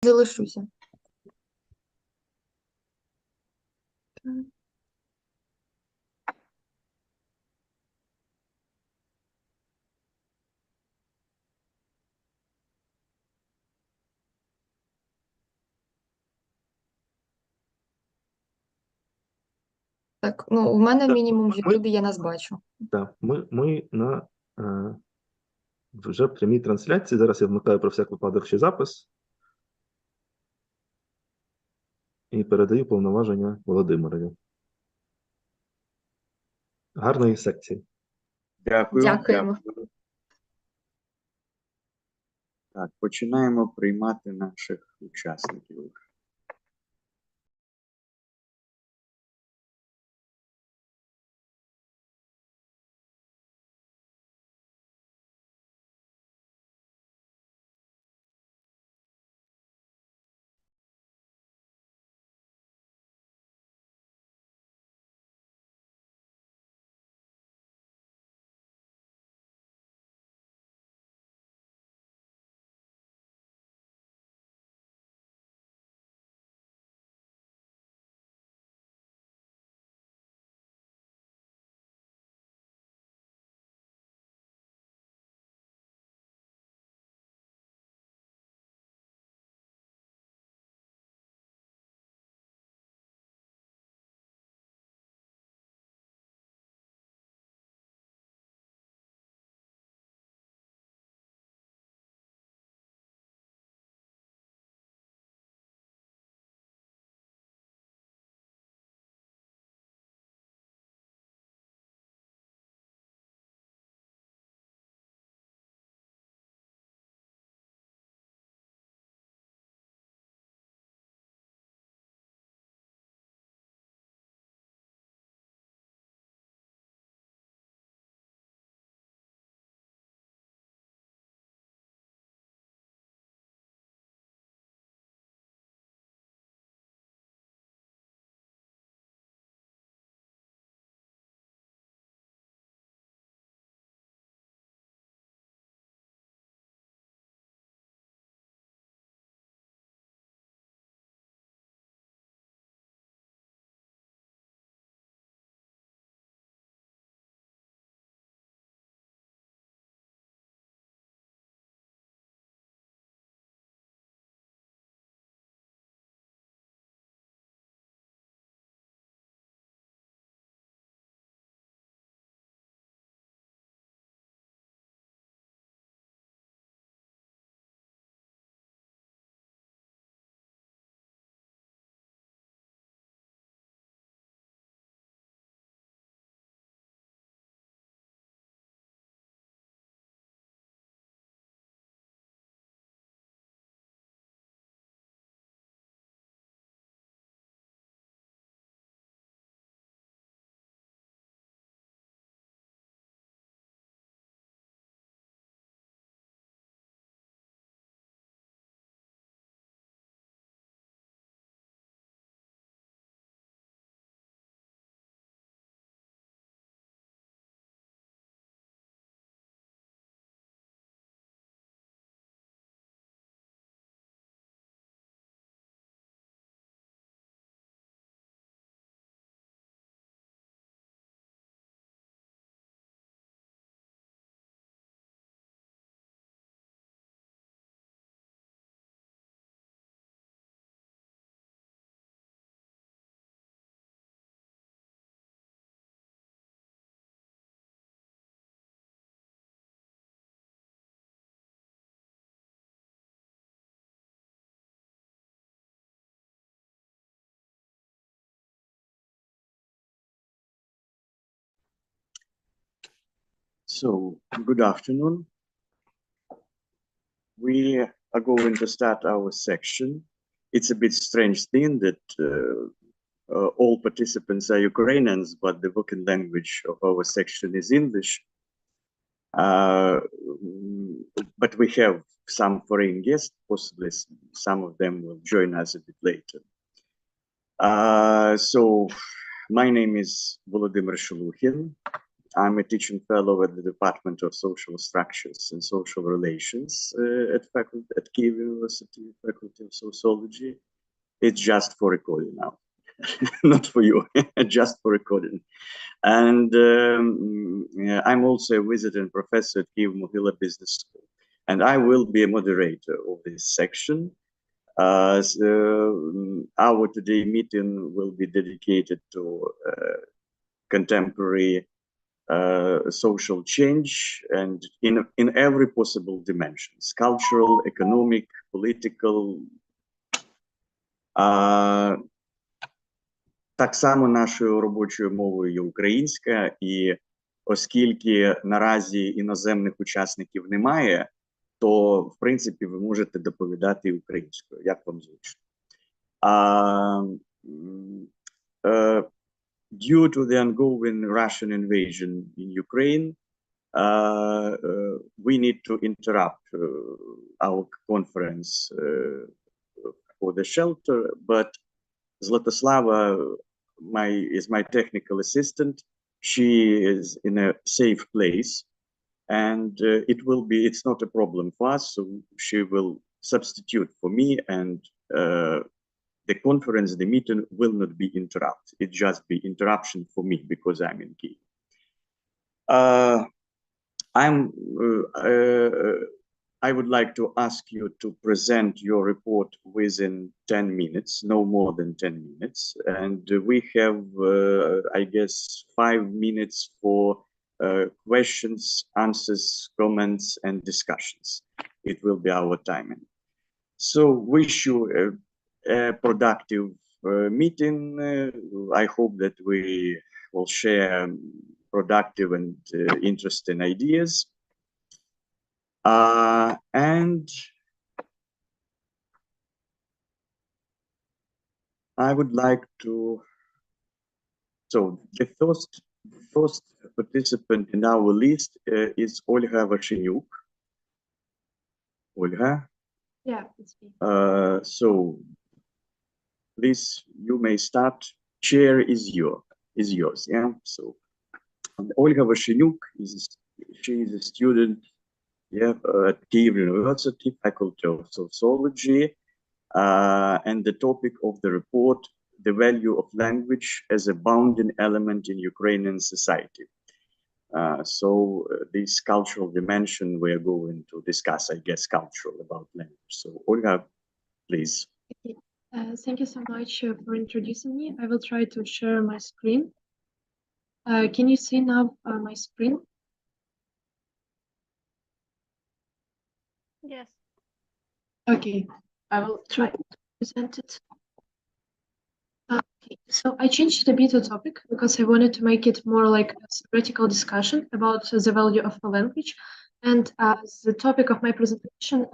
Залишуся. Так, ну, у мене мінімум в Ютубі, я нас бачу. Так, ми на вже в прямій трансляції. Зараз я вмикаю про всяк випадок ще запис і передаю повноваження Володимирові. Гарної секції. Дякую. Дякуємо. Дякую. Так, починаємо приймати наших учасників. So, good afternoon. We are going to start our section. It's a bit strange thing that all participants are Ukrainians, but the working language of our section is English. But we have some foreign guests, possibly some of them will join us a bit later. So, my name is Volodymyr Shuluhin. I'm a teaching fellow at the Department of Social Structures and Social Relations at Kyiv University, Faculty of Sociology. It's just for recording now, not for you, just for recording. And yeah, I'm also a visiting professor at Kyiv Mohyla Business School. And I will be a moderator of this section. Our today meeting will be dedicated to contemporary social change and in every possible dimensions, cultural, economic, political. Так само нашою робочою мовою є українська, і оскільки наразі іноземних учасників немає, то, в принципі, ви можете доповідати українською, як вам зручно. Due to the ongoing Russian invasion in Ukraine, we need to interrupt our conference for the shelter, but Zlatoslava is my technical assistant. She is in a safe place, and it's not a problem for us, so she will substitute for me, and the conference, the meeting will not be interrupted. It just be interruption for me because I'm in Kyiv. I would like to ask you to present your report within 10 minutes, no more than 10 minutes. And we have, I guess, 5 minutes for questions, answers, comments, and discussions. It will be our timing. So wish you a productive meeting. I hope that we will share productive and interesting ideas. And I would like to, so the first participant in our list is Olga Vashenyuk. Olga? Yeah, it's me. So please, you may start. Chair is yours, yeah? So Olga Vashenyuk she is a student at Kyiv University, Faculty of Sociology, and the topic of the report, the value of language as a bounding element in Ukrainian society. So this cultural dimension we're going to discuss, I guess, cultural about language. So Olga, please. Okay. Thank you so much for introducing me. I will try to share my screen. Can you see now my screen? Yes. Okay, I will try to present it. Okay, so I changed a bit the topic because I wanted to make it more like a theoretical discussion about the value of a language. And the topic of my presentation is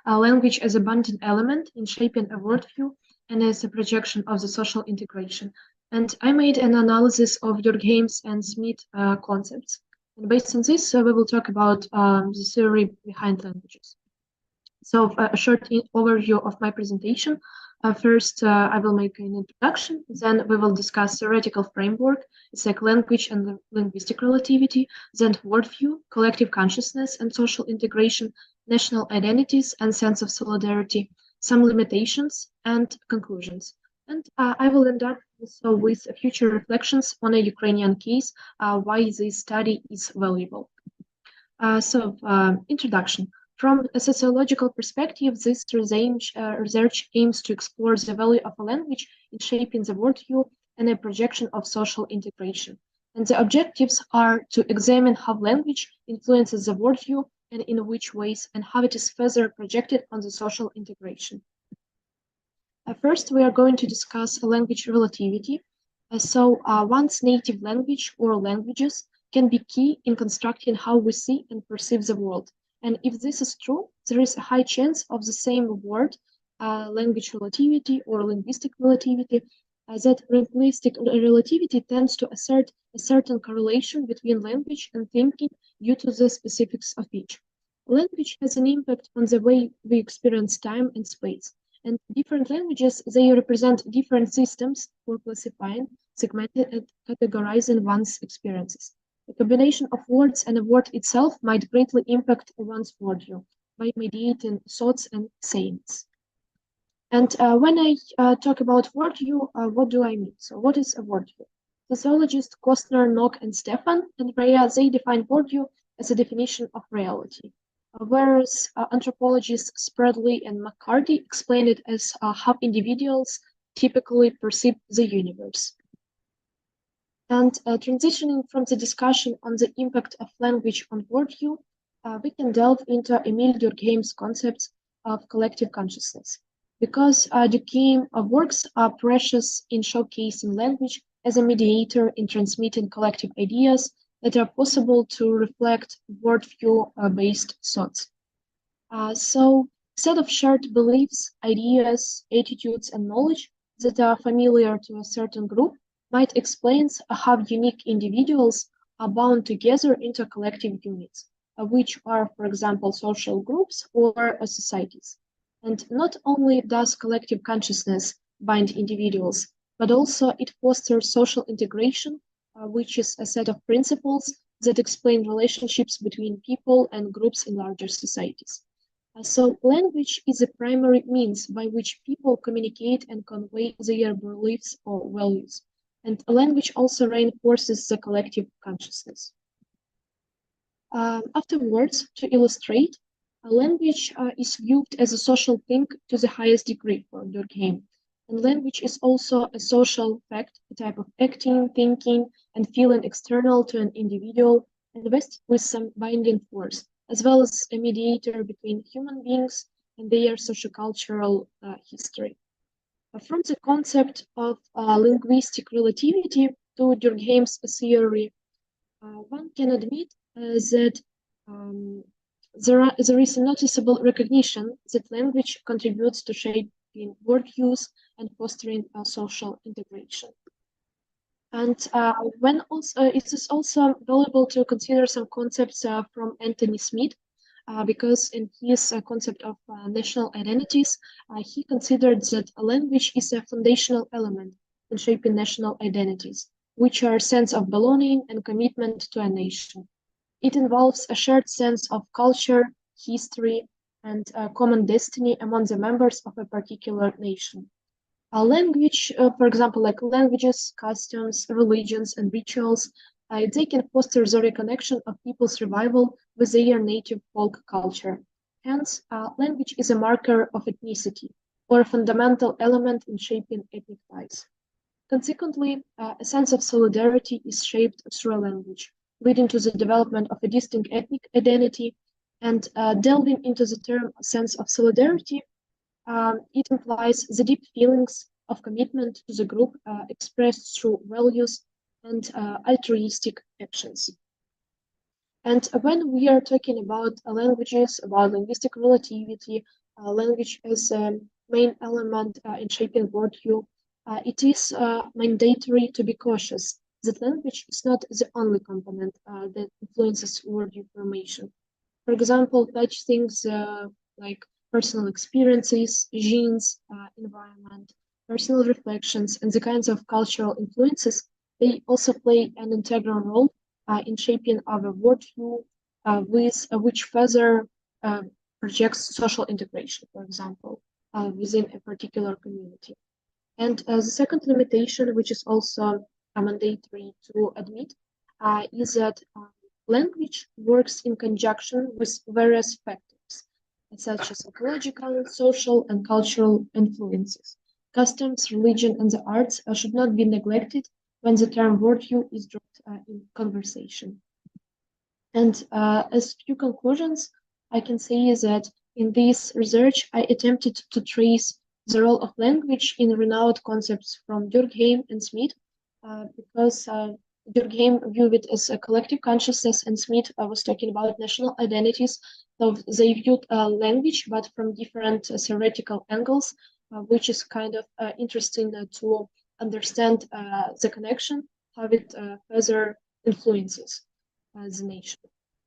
language as a bonding element in shaping a worldview and as a projection of the social integration. And I made an analysis of Durkheim's and Smith concepts. And based on this, we will talk about the theory behind languages. So a short overview of my presentation. First, I will make an introduction. Then we will discuss theoretical framework. It's like language and linguistic relativity. Then worldview, collective consciousness and social integration, national identities and sense of solidarity, some limitations and conclusions. And I will end up with future reflections on a Ukrainian case, why this study is valuable. Introduction. From a sociological perspective, this research aims to explore the value of a language in shaping the worldview and a projection of social integration. And the objectives are to examine how language influences the worldview and in which ways, and how it is further projected on the social integration. First, we are going to discuss language relativity. One's native language or languages can be key in constructing how we see and perceive the world. And if this is true, there is a high chance of the same word, language relativity or linguistic relativity, that linguistic relativity tends to assert a certain correlation between language and thinking due to the specifics of each. Language has an impact on the way we experience time and space. And different languages, they represent different systems for classifying, segmenting, and categorizing one's experiences. The combination of words and a word itself might greatly impact one's worldview by mediating thoughts and sayings. And when I talk about worldview, what do I mean? So what is a worldview? Sociologists Kostner, Nock, and Stefan and Rea, they define worldview as a definition of reality, whereas anthropologists Spradley and McCarty explain it as how individuals typically perceive the universe. And transitioning from the discussion on the impact of language on worldview, we can delve into Emile Durkheim's concepts of collective consciousness. Because Durkheim works are precious in showcasing language as a mediator in transmitting collective ideas that are possible to reflect worldview-based thoughts. So, set of shared beliefs, ideas, attitudes, and knowledge that are familiar to a certain group might explain how unique individuals are bound together into collective units, which are, for example, social groups or societies. And not only does collective consciousness bind individuals, but also it fosters social integration, which is a set of principles that explain relationships between people and groups in larger societies. So language is a primary means by which people communicate and convey their beliefs or values. And language also reinforces the collective consciousness. Afterwards, to illustrate, language is viewed as a social thing to the highest degree for Durkheim. And language is also a social fact, a type of acting, thinking, and feeling external to an individual, invested with some binding force, as well as a mediator between human beings and their sociocultural history. From the concept of linguistic relativity to Durkheim's theory, one can admit that there is a noticeable recognition that language contributes to shaping word use and fostering social integration. And when also it is also valuable to consider some concepts from Anthony Smith, because in his concept of national identities, he considered that a language is a foundational element in shaping national identities, which are a sense of belonging and commitment to a nation. It involves a shared sense of culture, history, and common destiny among the members of a particular nation. A language, for example, like languages, customs, religions, and rituals, they can foster the reconnection of people's survival with their native folk culture. Hence, language is a marker of ethnicity, or a fundamental element in shaping ethnic ties. Consequently, a sense of solidarity is shaped through a language, leading to the development of a distinct ethnic identity. And delving into the term sense of solidarity, it implies the deep feelings of commitment to the group expressed through values and altruistic actions. And when we are talking about languages, about linguistic relativity, language as a main element in shaping worldview, it is mandatory to be cautious that language is not the only component that influences worldview formation. For example, such things like personal experiences, genes, environment, personal reflections, and the kinds of cultural influences, they also play an integral role in shaping our worldview, which further projects social integration, for example, within a particular community. And the second limitation, which is also mandatory to admit, is that language works in conjunction with various factors, such as ecological, social, and cultural influences. Customs, religion, and the arts should not be neglected when the term worldview is dropped in conversation. And as few conclusions, I can say that in this research, I attempted to trace the role of language in renowned concepts from Durkheim and Smith, because Durkheim viewed it as a collective consciousness, and Smith was talking about national identities. So they viewed language, but from different theoretical angles, which is kind of interesting to understand the connection, how it further influences the nation.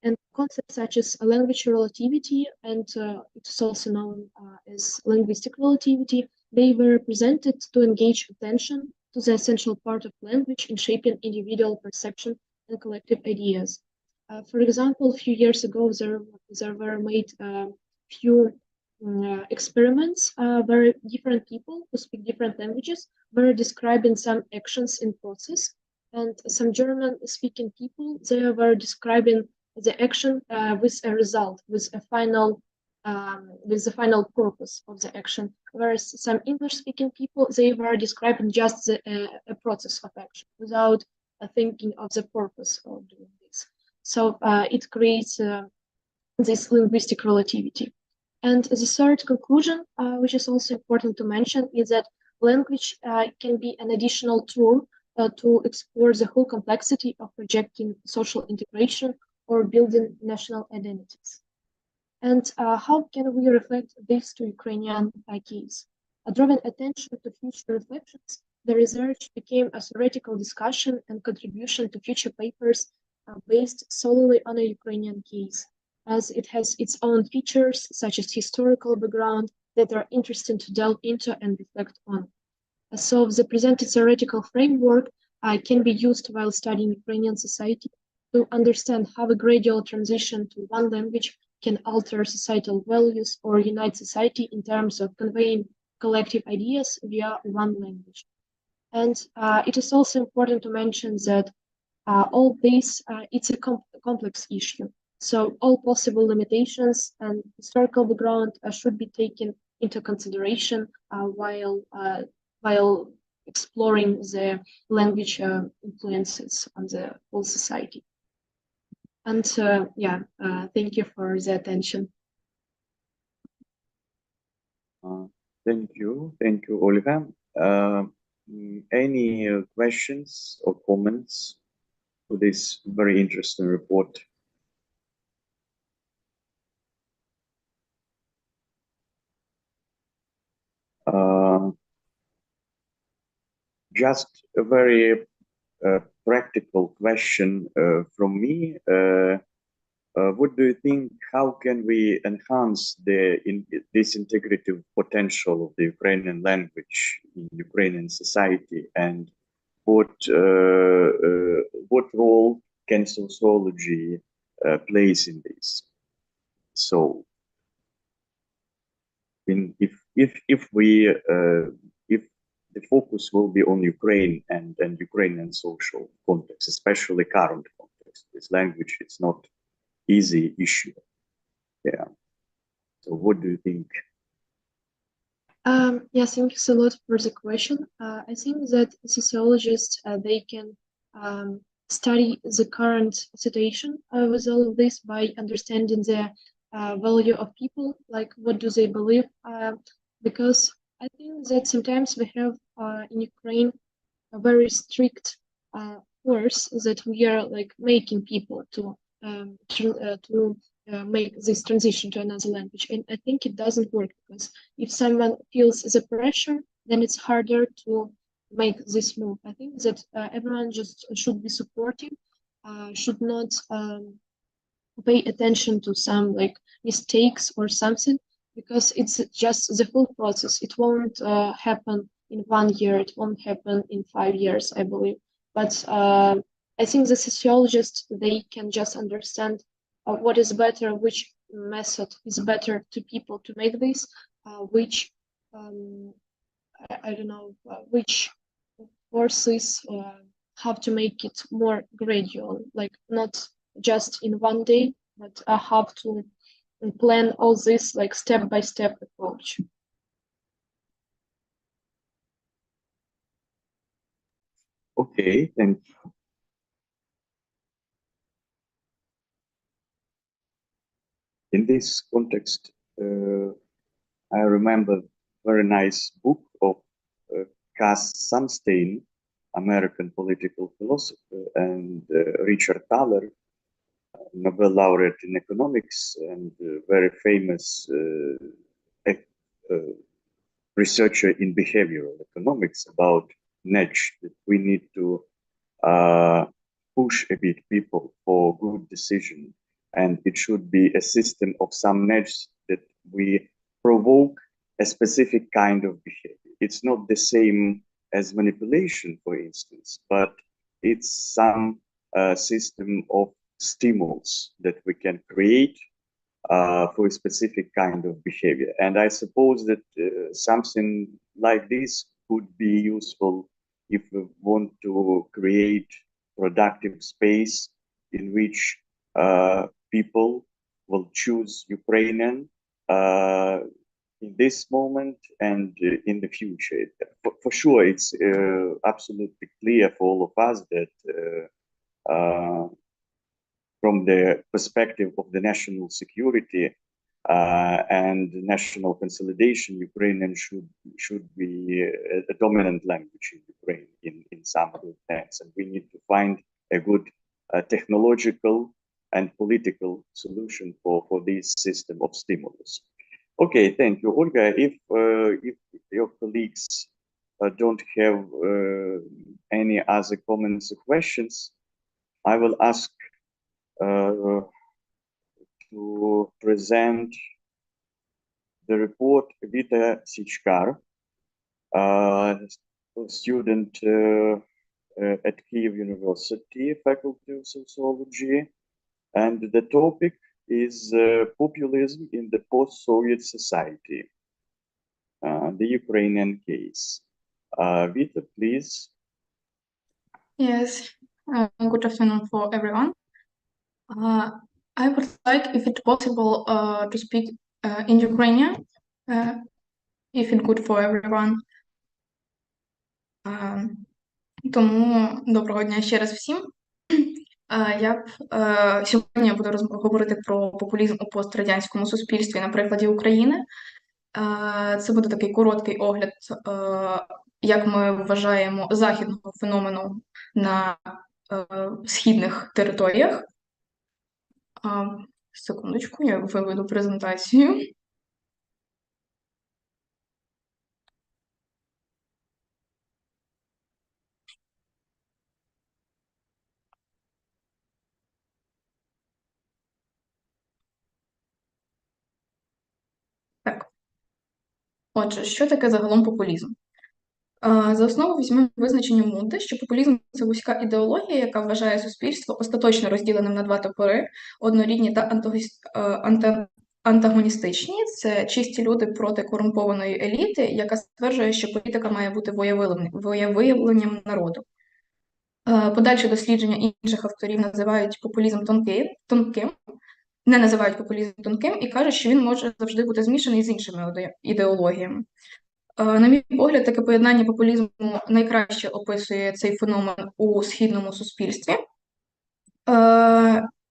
And concepts such as language relativity, and it's also known as linguistic relativity, they were presented to engage attention to the essential part of language in shaping individual perception and collective ideas. For example, a few years ago, there were made few experiments where different people who speak different languages were describing some actions in process, and some German-speaking people, they were describing the action with a result, with the final purpose of the action. Whereas some English-speaking people, they were describing just a process of action without thinking of the purpose of doing this. So it creates this linguistic relativity. And the third conclusion, which is also important to mention, is that language can be an additional tool to explore the whole complexity of projecting social integration or building national identities. And how can we reflect this to Ukrainian case? Drawing attention to future reflections, the research became a theoretical discussion and contribution to future papers based solely on a Ukrainian case, as it has its own features, such as historical background, that are interesting to delve into and reflect on. So the presented theoretical framework can be used while studying Ukrainian society to understand how a gradual transition to one language can alter societal values or unite society in terms of conveying collective ideas via one language. And it is also important to mention that all this, it's a complex issue. So all possible limitations and historical background should be taken into consideration while exploring the language influences on the whole society. And thank you for the attention. Thank you, Olga. Any questions or comments to this very interesting report? Just a very practical question from me. What do you think, how can we enhance this integrative potential of the Ukrainian language in Ukrainian society, and what role can sociology plays in this? So, if the focus will be on Ukraine and Ukrainian social context, especially current context, this language, it's not easy issue. Yeah. So what do you think? Yes, thank you so much for the question. I think that sociologists, they can study the current situation with all of this by understanding the value of people, like what do they believe, because I think that sometimes we have in Ukraine a very strict force that we are like making people to make this transition to another language. And I think it doesn't work, because if someone feels the pressure, then it's harder to make this move. I think that everyone just should be supportive, should not pay attention to some like mistakes or something, because it's just the whole process. It won't happen in 1 year, it won't happen in 5 years, I believe. But I think the sociologists, they can just understand what is better, which method is better to people to make this, which I don't know, which forces have to make it more gradual, like not just in 1 day, but I have to plan all this like step-by-step approach. Okay, thank you. In this context, I remember a very nice book of Cass Sunstein, American political philosopher, and Richard Thaler, Nobel laureate in economics and very famous researcher in behavioral economics, about nudge, that we need to push a bit people for good decision, and it should be a system of some nudge that we provoke a specific kind of behavior. It's not the same as manipulation, for instance, but it's some system of stimulus that we can create for a specific kind of behavior. And I suppose that something like this could be useful if we want to create productive space in which people will choose Ukrainian in this moment and in the future. For sure, it's absolutely clear for all of us that from the perspective of the national security and national consolidation, Ukrainian should be a dominant language in Ukraine in some of the things. And we need to find a good technological and political solution for this system of stimulus. Okay, thank you, Olga. If your colleagues don't have any other comments or questions, I will ask to present the report Vita Sichkar, student at Kyiv University, Faculty of Sociology, and the topic is populism in the post-Soviet society, the Ukrainian case. Vita, please. Yes, good afternoon for everyone. I would like, if it's possible, to speak in Ukrainian, if it's good for everyone. Тому доброго дня ще раз всім. Сьогодні я буду говорити про популізм у пострадянському суспільстві на прикладі України. Це буде такий короткий огляд, як ми вважаємо, західного феномену на східних територіях. Секундочку, я виведу презентацію. Так. Отже, що таке загалом популізм? За основу візьмемо визначення Мунди, що популізм – це вузька ідеологія, яка вважає суспільство остаточно розділеним на два табори, однорідні та антагоністичні. Це чисті люди проти корумпованої еліти, яка стверджує, що політика має бути волевиявленням народу. Подальші дослідження інших авторів називають популізм тонким, не називають популізм тонким і кажуть, що він може завжди бути змішаний з іншими ідеологіями. На мій погляд, таке поєднання популізму найкраще описує цей феномен у східному суспільстві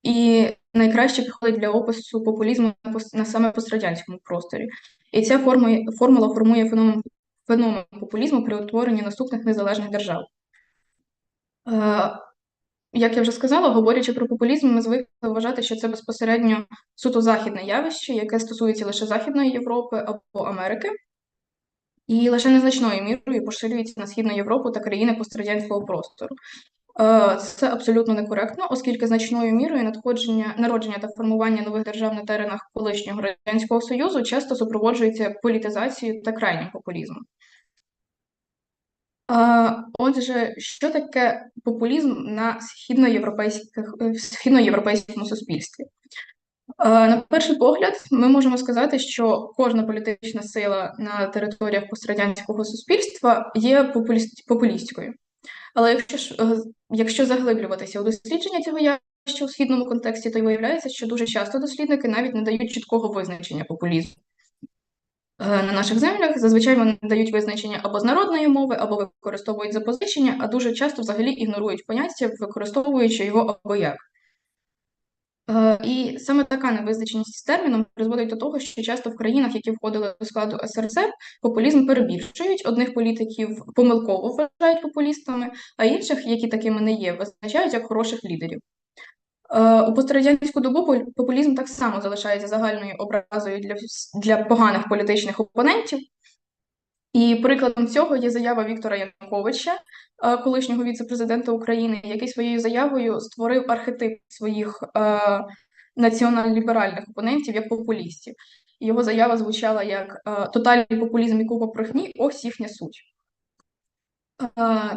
і найкраще підходить для опису популізму на саме пострадянському просторі. І ця формула формує феномен популізму при утворенні наступних незалежних держав. Як я вже сказала, говорячи про популізм, ми звикли вважати, що це безпосередньо суто західне явище, яке стосується лише Західної Європи або Америки, і лише незначною мірою поширюється на Східну Європу та країни пострадянського простору. Це абсолютно некоректно, оскільки значною мірою народження та формування нових держав на теренах колишнього Радянського Союзу часто супроводжується політизацією та крайнім популізмом. Отже, що таке популізм на східноєвропейському суспільстві? На перший погляд, ми можемо сказати, що кожна політична сила на територіях пострадянського суспільства є популістською. Але якщо заглиблюватися у дослідження цього явища у східному контексті, то й виявляється, що дуже часто дослідники навіть не дають чіткого визначення популізму. На наших землях зазвичай вони дають визначення або з народної мови, або використовують запозичення, а дуже часто взагалі ігнорують поняття, використовуючи його або як. І саме така невизначеність з терміном призводить до того, що часто в країнах, які входили до складу СРСР, популізм перебільшують, одних політиків помилково вважають популістами, а інших, які такими не є, визначають як хороших лідерів. У пострадянську добу популізм так само залишається загальною образою для поганих політичних опонентів. І прикладом цього є заява Віктора Януковича, колишнього віце-президента України, який своєю заявою створив архетип своїх націонал-ліберальних опонентів як популістів. Його заява звучала як «тотальний популізм і купа брехні – ось їхня суть».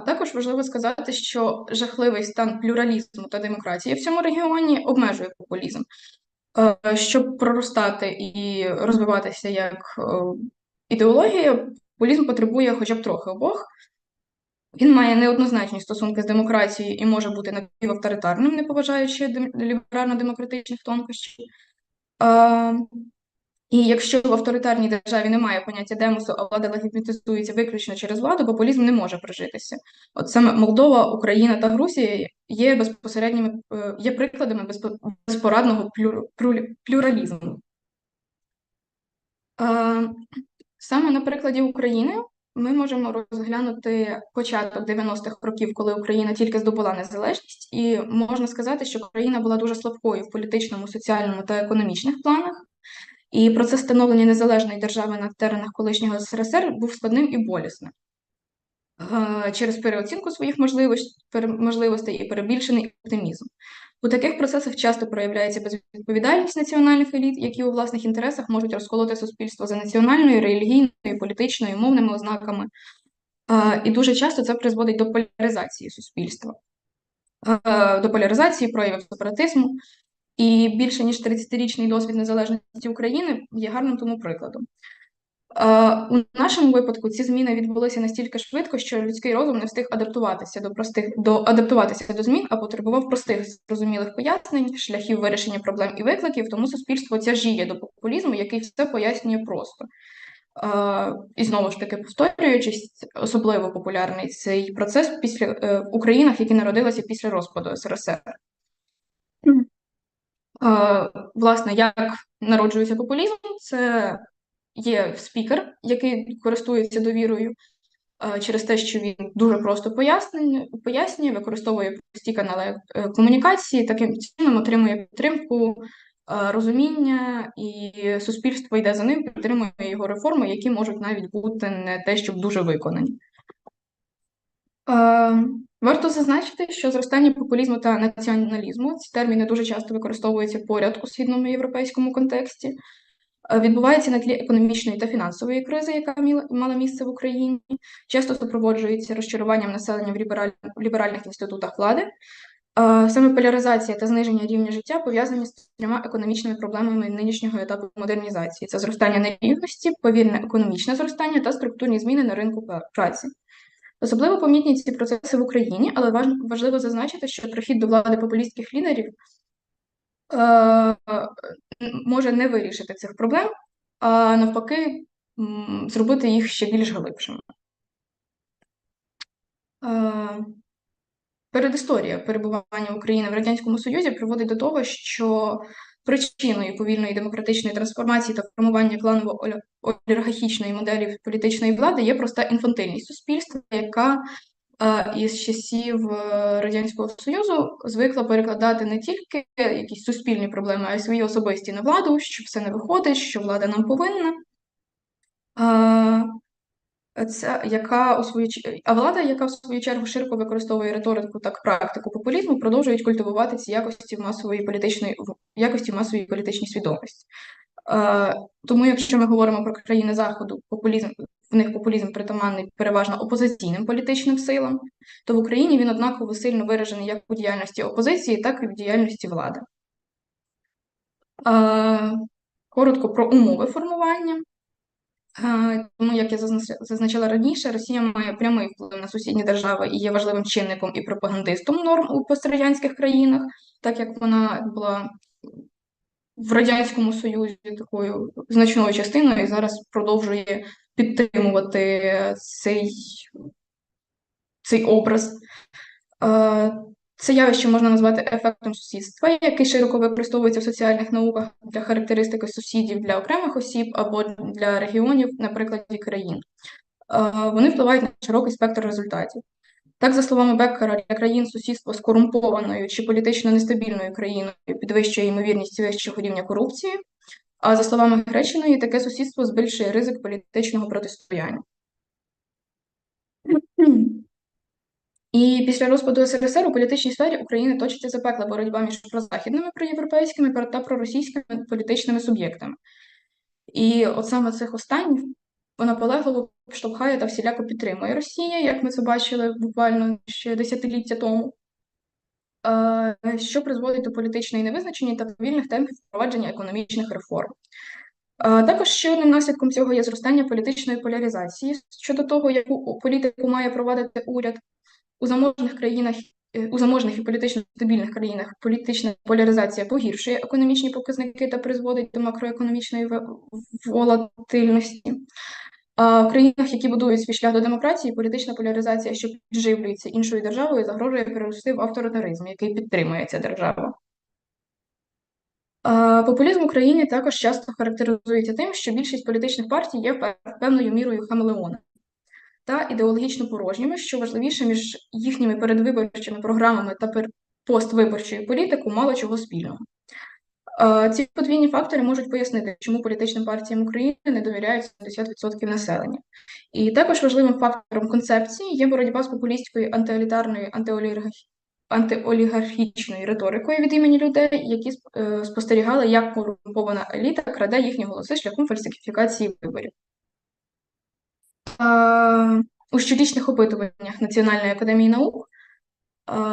Також важливо сказати, що жахливий стан плюралізму та демократії в цьому регіоні обмежує популізм. Щоб проростати і розвиватися як ідеологія, популізм потребує хоча б трохи обох. Він має неоднозначні стосунки з демократією і може бути напівавторитарним, не поважаючи ліберально-демократичних тонкощів. І якщо в авторитарній державі немає поняття демосу, а влада легітимізується виключно через владу, популізм не може прижитися. От саме Молдова, Україна та Грузія є прикладами безпорадного плюралізму. Саме на прикладі України ми можемо розглянути початок 90-х років, коли Україна тільки здобула незалежність, і можна сказати, що Україна була дуже слабкою в політичному, соціальному та економічних планах. І процес становлення незалежної держави на теренах колишнього СРСР був складним і болісним. Через переоцінку своїх можливостей і перебільшений оптимізм. У таких процесах часто проявляється безвідповідальність національних еліт, які у власних інтересах можуть розколоти суспільство за національною, релігійною, політичною, мовними ознаками. І дуже часто це призводить до поляризації суспільства, до поляризації проявів сепаратизму. І більше ніж 30-річний досвід незалежності України є гарним тому прикладом. У нашому випадку ці зміни відбулися настільки швидко, що людський розум не встиг адаптуватися до змін, а потребував простих, зрозумілих пояснень, шляхів вирішення проблем і викликів, тому суспільство тяжіє до популізму, який все пояснює просто. І знову ж таки, повторюючись, особливо популярний цей процес в Українах, які народилися після розпаду СРСР. Власне, як народжується популізм, це є спікер, який користується довірою через те, що він дуже просто пояснює, використовує прості канали комунікації, таким чином отримує підтримку, розуміння, і суспільство йде за ним, підтримує його реформи, які можуть навіть бути не те, щоб дуже виконані. Варто зазначити, що зростання популізму та націоналізму, ці терміни дуже часто використовуються поряд у східному європейському контексті, відбувається на тлі економічної та фінансової кризи, яка мала місце в Україні, часто супроводжується розчаруванням населення в ліберальних інститутах влади. Саме поляризація та зниження рівня життя пов'язані з трьома економічними проблемами нинішнього етапу модернізації: це зростання нерівності, повільне економічне зростання та структурні зміни на ринку праці. Особливо помітні ці процеси в Україні, але важливо зазначити, що прихід до влади популістських лідерів може не вирішити цих проблем, а навпаки зробити їх ще більш глибшими. Передісторія перебування України в Радянському Союзі приводить до того, що причиною повільної демократичної трансформації та формування кланово-олігархічної моделі політичної влади є проста інфантильність суспільства, яка із часів Радянського Союзу звикла перекладати не тільки якісь суспільні проблеми, а й свої особисті на владу, що все не виходить, що влада нам повинна. Влада, яка в свою чергу широко використовує риторику та практику популізму, продовжують культивувати ці якості в масовій політичній свідомості. Тому, якщо ми говоримо про країни Заходу, в них популізм притаманний переважно опозиційним політичним силам, то в Україні він однаково сильно виражений як у діяльності опозиції, так і в діяльності влади. Коротко про умови формування. Тому, як я зазначала раніше, Росія має прямий вплив на сусідні держави і є важливим чинником і пропагандистом норм у пострадянських країнах, так як вона була в Радянському Союзі такою значною частиною і зараз продовжує підтримувати цей образ. Це явище можна назвати ефектом сусідства, який широко використовується в соціальних науках для характеристики сусідів для окремих осіб або для регіонів, на прикладі країн. Вони впливають на широкий спектр результатів. Так, за словами Беккера, для країн сусідство з корумпованою чи політично нестабільною країною підвищує ймовірність вищого рівня корупції, а за словами Гречиної, таке сусідство збільшує ризик політичного протистояння. І після розпаду СРСР у політичній сфері України точиться запекла боротьба між прозахідними, проєвропейськими та проросійськими політичними суб'єктами. І от саме цих останніх наполегливо штовхає та всіляко підтримує Росія, як ми це бачили буквально ще десятиліття тому, що призводить до політичної невизначеності та повільних темпів впровадження економічних реформ. Також ще одним наслідком цього є зростання політичної поляризації щодо того, яку політику має провадити уряд. У заможних і політично стабільних країнах політична поляризація погіршує економічні показники та призводить до макроекономічної волатильності. А в країнах, які будують свій шлях до демократії, політична поляризація, що підживлюється іншою державою, загрожує перерости в авторитаризм, який підтримує ця держава. Популізм в Україні також часто характеризується тим, що більшість політичних партій є певною мірою хамелеона та ідеологічно порожніми, що важливіше, між їхніми передвиборчими програмами та поствиборчою політикою мало чого спільного. Ці подвійні фактори можуть пояснити, чому політичним партіям України не довіряють 70% населення. І також важливим фактором концепції є боротьба з популістською антиелітарною антиолігархічною риторикою від імені людей, які спостерігали, як корумпована еліта краде їхні голоси шляхом фальсифікації виборів. У щорічних опитуваннях Національної академії наук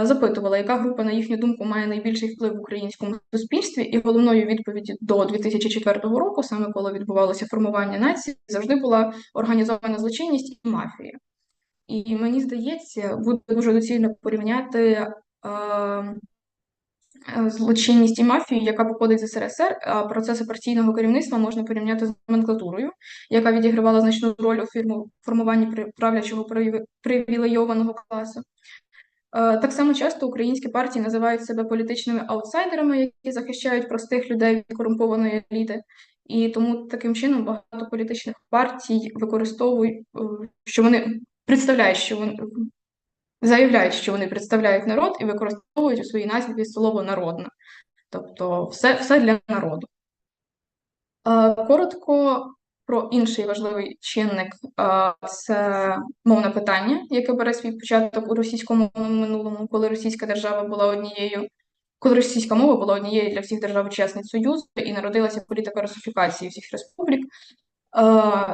запитувала, яка група, на їхню думку, має найбільший вплив в українському суспільстві, і головною відповіддю до 2004 року, саме коли відбувалося формування нації, завжди була організована злочинність і мафія. І мені здається, буде дуже доцільно порівняти злочинність і мафію, яка походить з СРСР, а процеси партійного керівництва можна порівняти з номенклатурою, яка відігравала значну роль у формуванні правлячого привілейованого класу. Так само часто українські партії називають себе політичними аутсайдерами, які захищають простих людей від корумпованої еліти. І тому таким чином багато політичних партій використовують, що вони заявляють, що вони представляють народ і використовують у своїй назві слово «народна». Тобто все для народу. Коротко про інший важливий чинник – це мовне питання, яке бере свій початок у російськомовному минулому, коли російська мова була однією для всіх держав-учасниць Союзу і народилася політика русифікації всіх республік.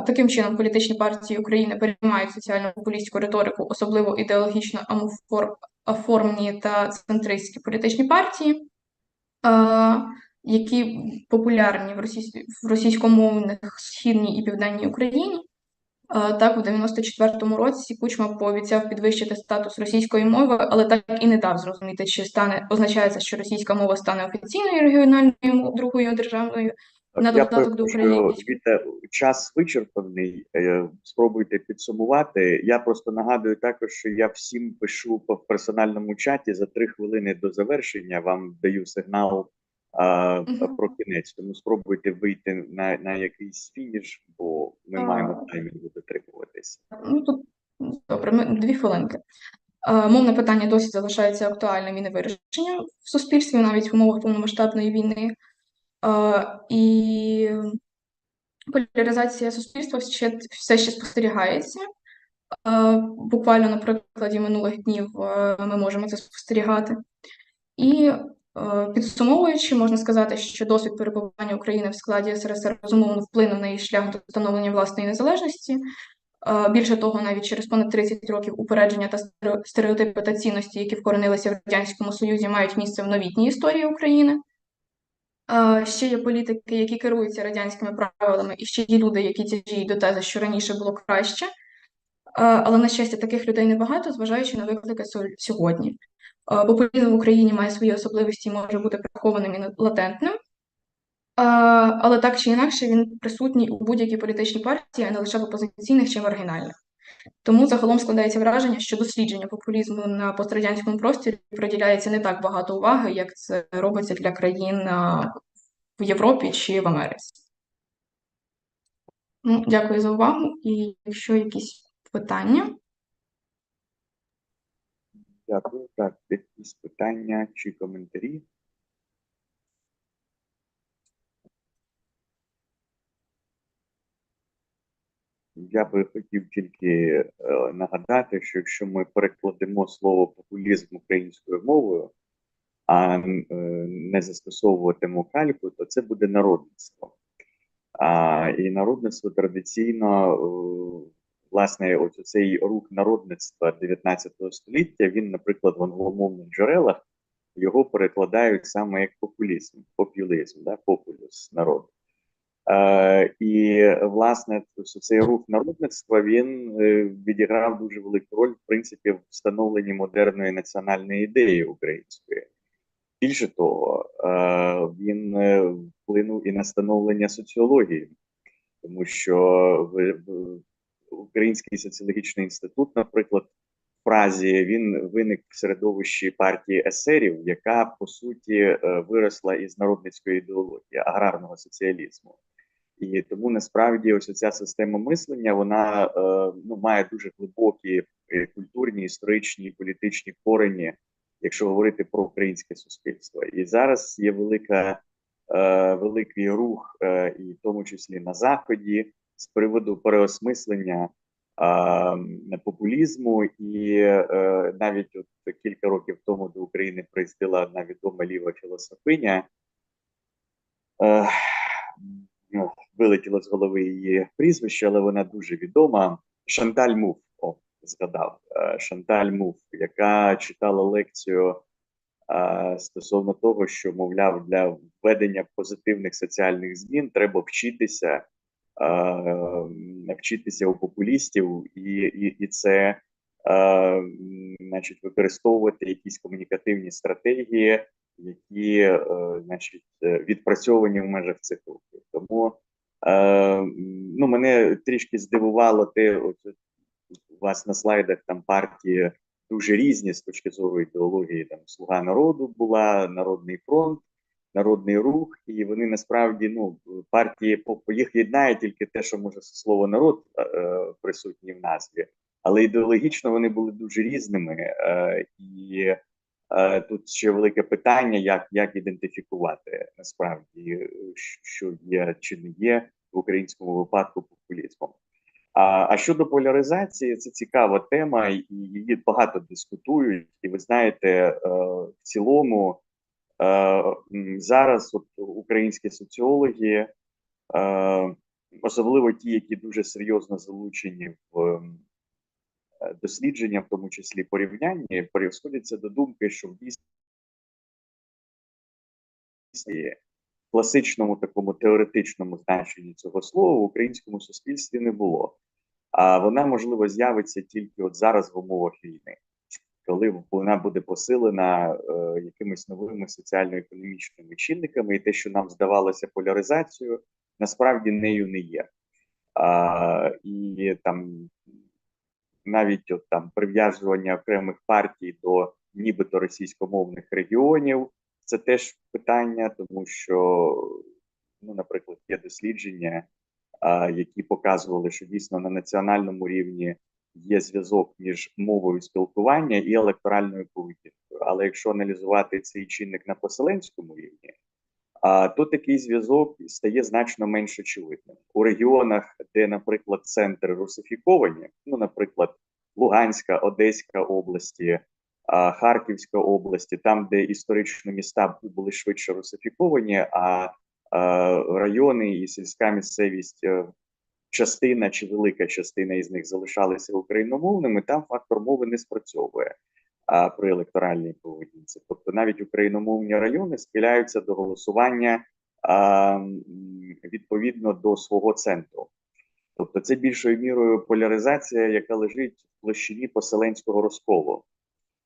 Таким чином, політичні партії України переймають соціально-популістську риторику, особливо ідеологічно оформлені та центристські політичні партії, які популярні в російськомовних Східній і Південній Україні. Так, у 94-му році Кучма пообіцяв підвищити статус російської мови, але так і не дав зрозуміти, чи означається, що російська мова стане офіційною регіональною другою державною на додаток до української. Час вичерпаний, спробуйте підсумувати. Я просто нагадую також, що я всім пишу в персональному чаті за 3 хвилини до завершення, вам даю сигнал про кінець, тому спробуйте вийти на якийсь фініш, бо ми маємо таймінгу дотримуватися. Ну, тут, добре, 2 хвилинки. Мовне питання досі залишається актуальним і невирішенням в суспільстві, навіть в умовах повномасштабної війни. І поляризація суспільства все ще спостерігається. Буквально на прикладі минулих днів ми можемо це спостерігати. І підсумовуючи, можна сказати, що досвід перебування України в складі СРСР безумовно вплинув на її шлях до встановлення власної незалежності. Більше того, навіть через понад 30 років упередження та стереотипи та цінності, які вкоренилися в Радянському Союзі, мають місце в новітній історії України. Ще є політики, які керуються радянськими правилами, і ще є люди, які тяжіють до тези, що раніше було краще. Але, на щастя, таких людей небагато, зважаючи на виклики сьогодні. Популізм в Україні має свої особливості і може бути прихованим і латентним. Але так чи інакше він присутній у будь-якій політичній партії, а не лише в опозиційних чи маргінальних. Тому загалом складається враження, що дослідження популізму на пострадянському просторі приділяється не так багато уваги, як це робиться для країн в Європі чи в Америці. Дякую за увагу. І якщо якісь питання? Дякую. Так, якісь питання чи коментарі? Я би хотів тільки нагадати, що якщо ми перекладемо слово популізм українською мовою, а не застосовуватимемо кальку, то це буде народництво. І народництво традиційно, власне, ось цей рух народництва 19 століття, він, наприклад, в англомовних джерелах його перекладають саме як популізм, да, популюс, народ. І, власне, цей рух народництва, він відіграв дуже велику роль, в принципі, в встановленні модерної національної ідеї української. Більше того, він вплинув і на становлення соціології, тому що Український соціологічний інститут, наприклад, в Празі, він виник в середовищі партії есерів, яка, по суті, виросла із народницької ідеології, аграрного соціалізму. І тому, насправді, ось ця система мислення, вона має дуже глибокі культурні, історичні, політичні корені, якщо говорити про українське суспільство. І зараз є великий рух, і в тому числі на Заході, з приводу переосмислення популізму. І навіть от кілька років тому до України приїздила одна відома ліва філософиня, вилетіло з голови її прізвище, але вона дуже відома. Шанталь Муф, згадав. Шанталь Муф, яка читала лекцію стосовно того, що, мовляв, для введення позитивних соціальних змін треба вчитися у популістів і це, значить, використовувати якісь комунікативні стратегії, які, значить, відпрацьовані в межах цих рухів. Тому мене трішки здивувало те, у вас на слайдах там партії дуже різні з точки зору ідеології. Там Слуга народу була, Народний фронт, Народний рух, і вони насправді, партії, їх єднає тільки те, що може слово народ присутні в назві, але ідеологічно вони були дуже різними. І тут ще велике питання, як ідентифікувати насправді, що є чи не є в українському випадку популізмом. А щодо поляризації, це цікава тема, і її багато дискутують. І ви знаєте, в цілому зараз от українські соціологи, особливо ті, які дуже серйозно залучені в дослідження, в тому числі порівняння, сходяться до думки, що в дійсності в класичному такому теоретичному значенні цього слова в українському суспільстві не було. А вона, можливо, з'явиться тільки от зараз в умовах війни, коли вона буде посилена якимись новими соціально-економічними чинниками, і те, що нам здавалося поляризацією, насправді нею не є. І там навіть от там прив'язування окремих партій до нібито російськомовних регіонів, це теж питання, тому що, наприклад, є дослідження, які показували, що дійсно на національному рівні є зв'язок між мовою спілкування і електоральною поведінкою. Але якщо аналізувати цей чинник на поселенському рівні, то такий зв'язок стає значно менш очевидним. У регіонах, де, наприклад, центри русифіковані, наприклад, Луганська, Одеська області, Харківська області, там, де історично міста були швидше русифіковані, а райони і сільська місцевість, частина чи велика частина із них залишалися україномовними, там фактор мови не спрацьовує при електоральній поведінці. Тобто навіть україномовні райони схиляються до голосування відповідно до свого центру. Тобто це більшою мірою поляризація, яка лежить в площині поселенського розколу,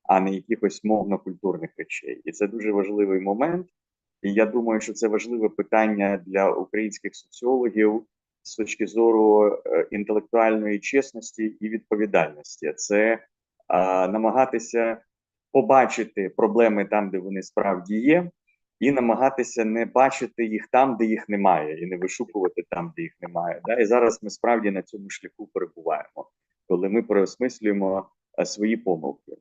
а не якихось мовно-культурних речей. І це дуже важливий момент. І я думаю, що це важливе питання для українських соціологів з точки зору інтелектуальної чесності і відповідальності. Це намагатися побачити проблеми там, де вони справді є, і намагатися не бачити їх там, де їх немає, і не вишукувати там, де їх немає. І зараз ми справді на цьому шляху перебуваємо, коли ми переосмислюємо свої помилки.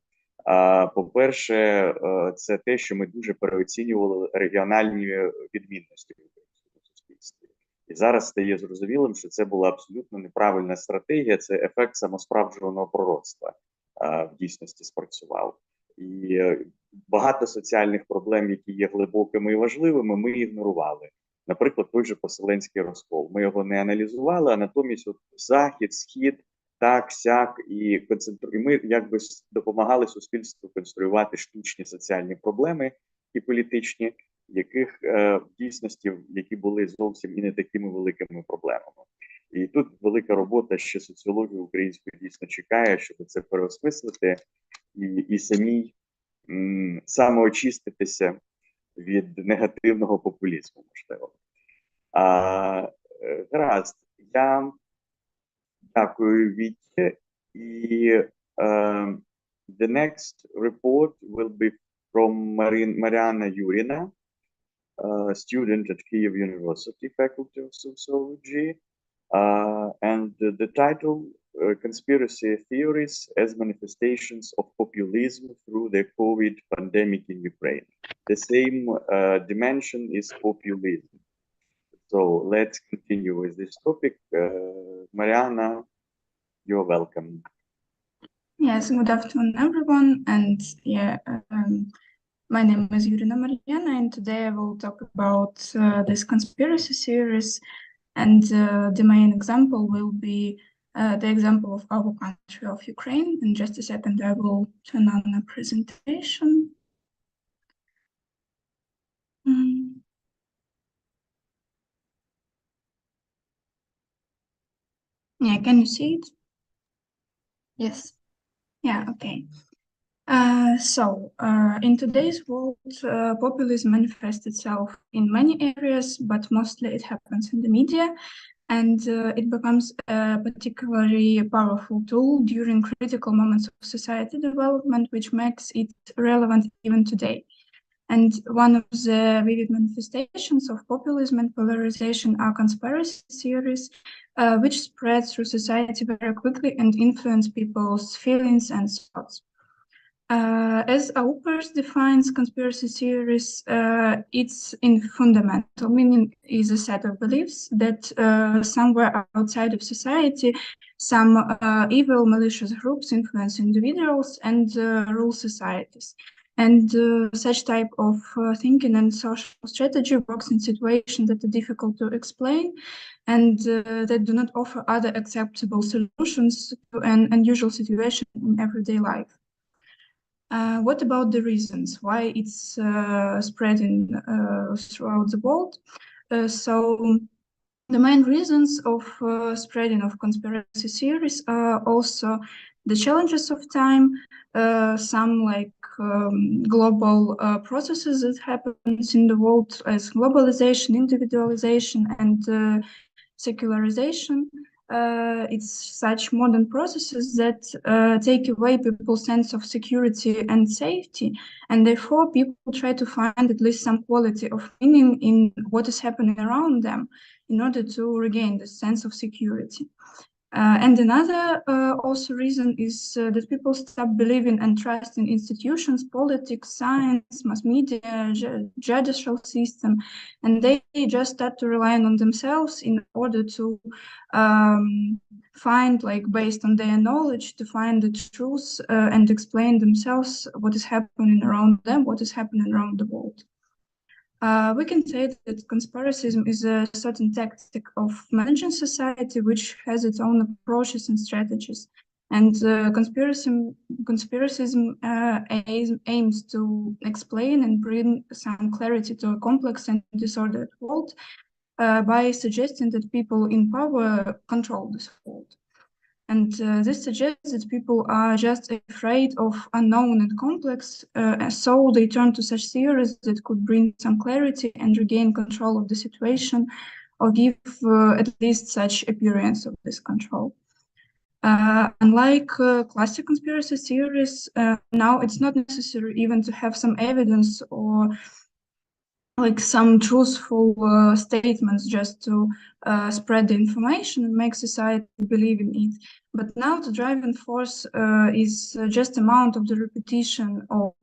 По-перше, це те, що ми дуже переоцінювали регіональні відмінності в українському суспільстві. І зараз стає зрозумілим, що це була абсолютно неправильна стратегія, це ефект самосправджуваного пророцтва в дійсності спрацював. І багато соціальних проблем, які є глибокими і важливими, ми ігнорували. Наприклад, той же поселенський розкол. Ми його не аналізували, а натомість от захід, схід, так, сяк, і ми якби допомагали суспільству конструювати штучні соціальні проблеми і політичні, яких в дійсності, які були зовсім і не такими великими проблемами. І тут велика робота ще соціології української дійсно чекає, щоб це переосмислити і самій самоочиститися від негативного популізму, можливо. Гаразд, я дякую, Віті, і the next report will be from Mariana Yurina, student at Kyiv University, Faculty of Sociology, and the title, Conspiracy Theories as Manifestations of Populism Through the COVID Pandemic in Ukraine. The same dimension is populism. So let's continue with this topic. Mariana, you're welcome. Yes, good afternoon, everyone. And yeah, my name is Yurina Mariana, and today I will talk about this conspiracy theories. And the main example will be the example of our country, of Ukraine. In just a second, I will turn on the presentation. Yeah, can you see it? Yes. Yeah, okay. In today's world, populism manifests itself in many areas, but mostly it happens in the media, and it becomes a particularly powerful tool during critical moments of society development, which makes it relevant even today. And one of the vivid manifestations of populism and polarization are conspiracy theories, which spread through society very quickly and influence people's feelings and thoughts. As Aupers defines conspiracy theories, its in fundamental meaning is a set of beliefs that somewhere outside of society, some evil malicious groups influence individuals and rule societies. And such type of thinking and social strategy works in situations that are difficult to explain and that do not offer other acceptable solutions to an unusual situation in everyday life. What about the reasons why it's spreading throughout the world? So the main reasons of spreading of conspiracy theories are also the challenges of time, some like global processes that happens in the world as globalization, individualization, and secularization. It's such modern processes that take away people's sense of security and safety, and therefore people try to find at least some quality of meaning in what is happening around them in order to regain the sense of security. And another also reason is that people stop believing and trusting institutions, politics, science, mass media, judicial system, and they just start to rely on themselves in order to find, like based on their knowledge, to find the truth and explain themselves what is happening around them, what is happening around the world. We can say that conspiracism is a certain tactic of managing society which has its own approaches and strategies. And conspiracism aims to explain and bring some clarity to a complex and disordered world by suggesting that people in power control this world. And this suggests that people are just afraid of unknown and complex, so they turn to such theories that could bring some clarity and regain control of the situation, or give at least such appearance of this control. Unlike classic conspiracy theories, now it's not necessary even to have some evidence or like some truthful statements just to spread the information and make society believe in it. But now the driving force is just amount of the repetition of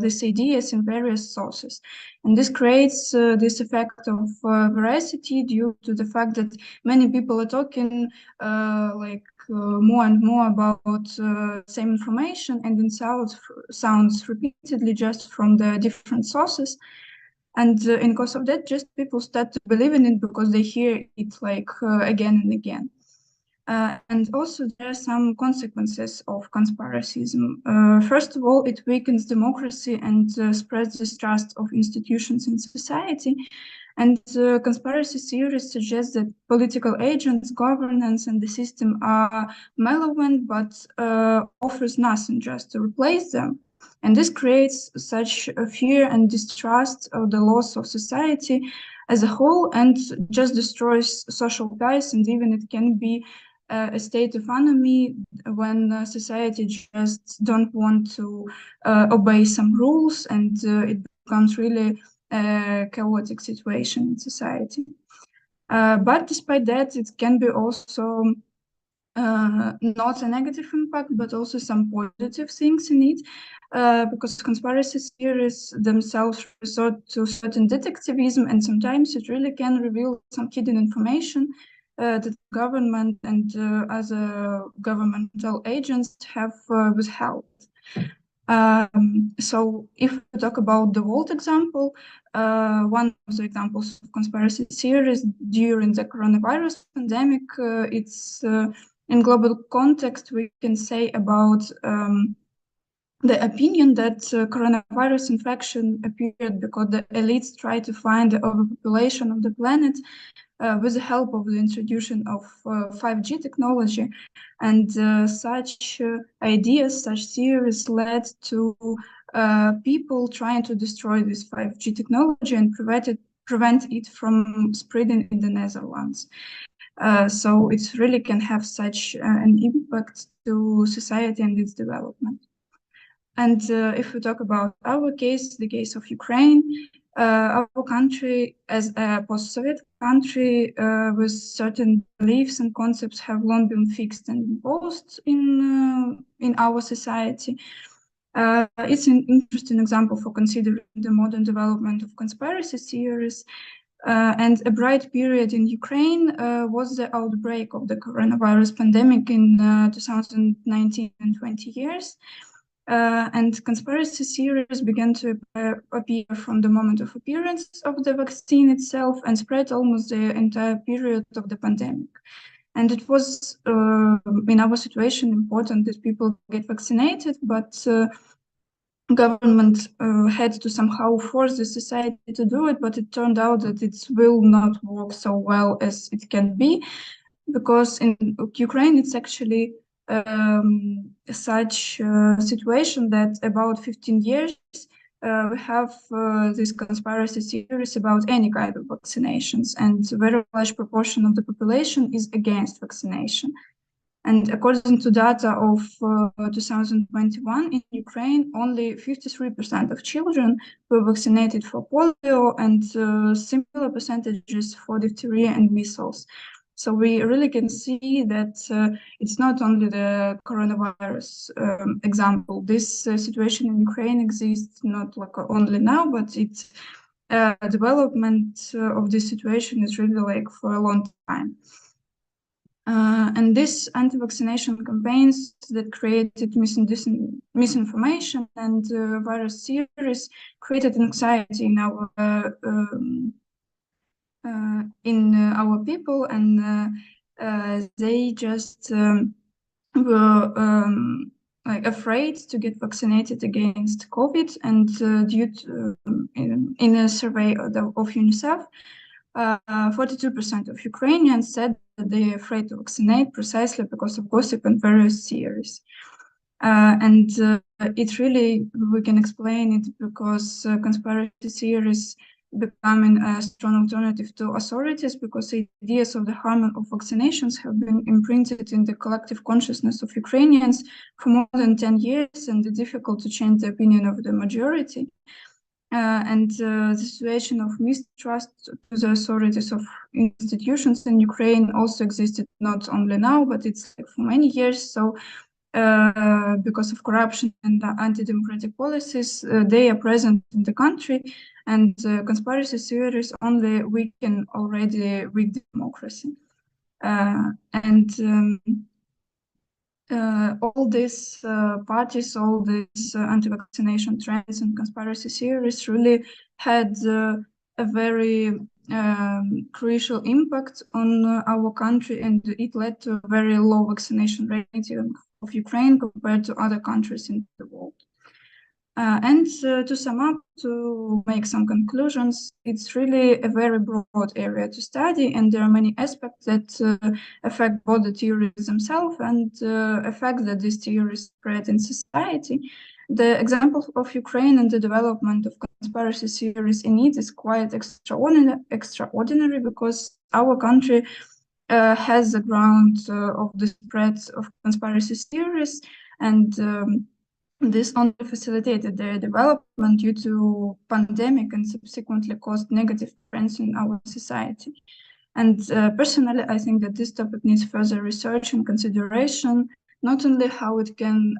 these ideas in various sources. And this creates this effect of veracity due to the fact that many people are talking more and more about same information, and it sounds repeatedly just from the different sources. And in cause of that, just people start to believe in it because they hear it like again and again. And also there are some consequences of conspiracism. First of all, it weakens democracy and spreads distrust of institutions in society. And conspiracy theories suggest that political agents, governance, and the system are malevolent, but offers nothing just to replace them. And this creates such a fear and distrust of the loss of society as a whole, and just destroys social ties, and even it can be a state of anomie when society just don't want to obey some rules, and it becomes really a chaotic situation in society. But despite that, it can be also not a negative impact, but also some positive things in it, because conspiracy theories themselves resort to certain detectivism, and sometimes it really can reveal some hidden information that the government and other governmental agents have withheld. So if we talk about the Volt example, one of the examples of conspiracy theories during the coronavirus pandemic, it's in global context, we can say about the opinion that coronavirus infection appeared because the elites tried to find the overpopulation of the planet with the help of the introduction of 5G technology. And such ideas, such theories led to people trying to destroy this 5G technology and prevent it from spreading in the Netherlands. So it really can have such an impact to society and its development. And if we talk about our case, the case of Ukraine, our country as a post-Soviet country with certain beliefs and concepts have long been fixed and imposed in our society. It's an interesting example for considering the modern development of conspiracy theories. And a bright period in Ukraine was the outbreak of the coronavirus pandemic in 2019 and 20 years. And conspiracy theories began to appear from the moment of appearance of the vaccine itself and spread almost the entire period of the pandemic. And it was, in our situation, important that people get vaccinated, but government had to somehow force the society to do it, but it turned out that it will not work so well as it can be, because in Ukraine, it's actually such a situation that about 15 years we have this conspiracy theories about any kind of vaccinations, and a very large proportion of the population is against vaccination. And according to data of 2021 in Ukraine, only 53% of children were vaccinated for polio, and similar percentages for diphtheria and measles. So we really can see that it's not only the coronavirus example. This situation in Ukraine exists not like only now, but it's development of this situation is really like for a long time. And this anti-vaccination campaigns that created misinformation and virus theories created anxiety in our people, and they just were like afraid to get vaccinated against COVID. And due to in a survey of UNICEF, 42% of Ukrainians said that they're afraid to vaccinate precisely because of gossip and various theories. And it really, we can explain it because conspiracy theories becoming a strong alternative to authorities, because ideas of the harm of vaccinations have been imprinted in the collective consciousness of Ukrainians for more than 10 years, and it's difficult to change the opinion of the majority. And the situation of mistrust to the authorities of institutions in Ukraine also existed not only now, but it's like for many years. So because of corruption and anti-democratic policies, they are present in the country, and conspiracy theories only weaken already weak democracy. All these parties, all these anti-vaccination trends and conspiracy theories really had a very crucial impact on our country, and it led to a very low vaccination rate of Ukraine compared to other countries in the world. And to sum up, to make some conclusions, it's really a very broad area to study, and there are many aspects that affect both the theories themselves and affect that these theories spread in society. The example of Ukraine and the development of conspiracy theories in it is quite extraordinary because our country has the ground of the spread of conspiracy theories, and this only facilitated their development due to pandemic and subsequently caused negative trends in our society. And personally, I think that this topic needs further research and consideration, not only how it can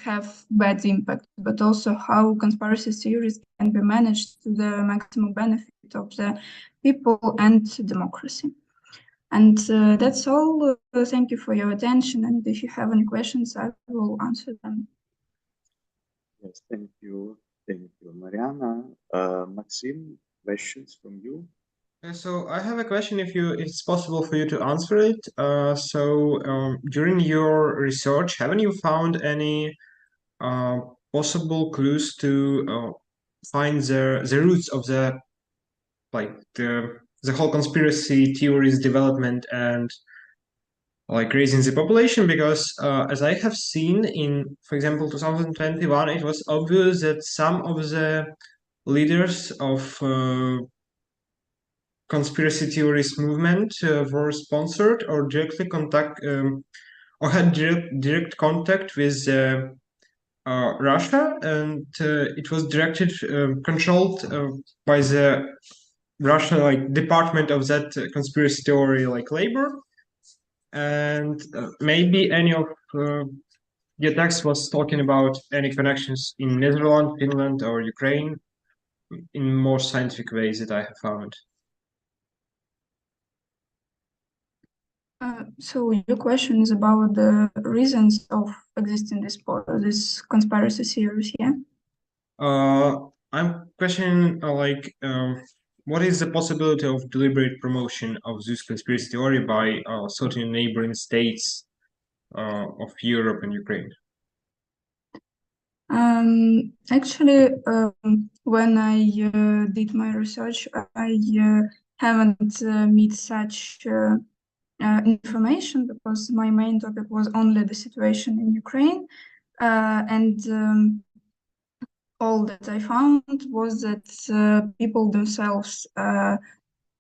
have bad impact, but also how conspiracy theories can be managed to the maximum benefit of the people and democracy. And that's all. Thank you for your attention. And if you have any questions, I will answer them. Yes, thank you. Thank you, Mariana. Maxim, questions from you? So I have a question if it's possible for you to answer it. During your research, haven't you found any possible clues to find the roots of the whole conspiracy theories development and like raising the population? Because as I have seen in, for example, 2021, it was obvious that some of the leaders of conspiracy theories movement were sponsored or directly or had direct contact with Russia, and it was directed, controlled by the Russian department of that conspiracy theory labor, and maybe any of your text was talking about any connections in Netherlands, Finland, or Ukraine in more scientific ways that I have found. So your question is about the reasons of existing this conspiracy theories, yeah? I'm questioning what is the possibility of deliberate promotion of this conspiracy theory by certain neighboring states of Europe and Ukraine? Actually, when I did my research, I haven't met such information because my main topic was only the situation in Ukraine, and all that I found was that people themselves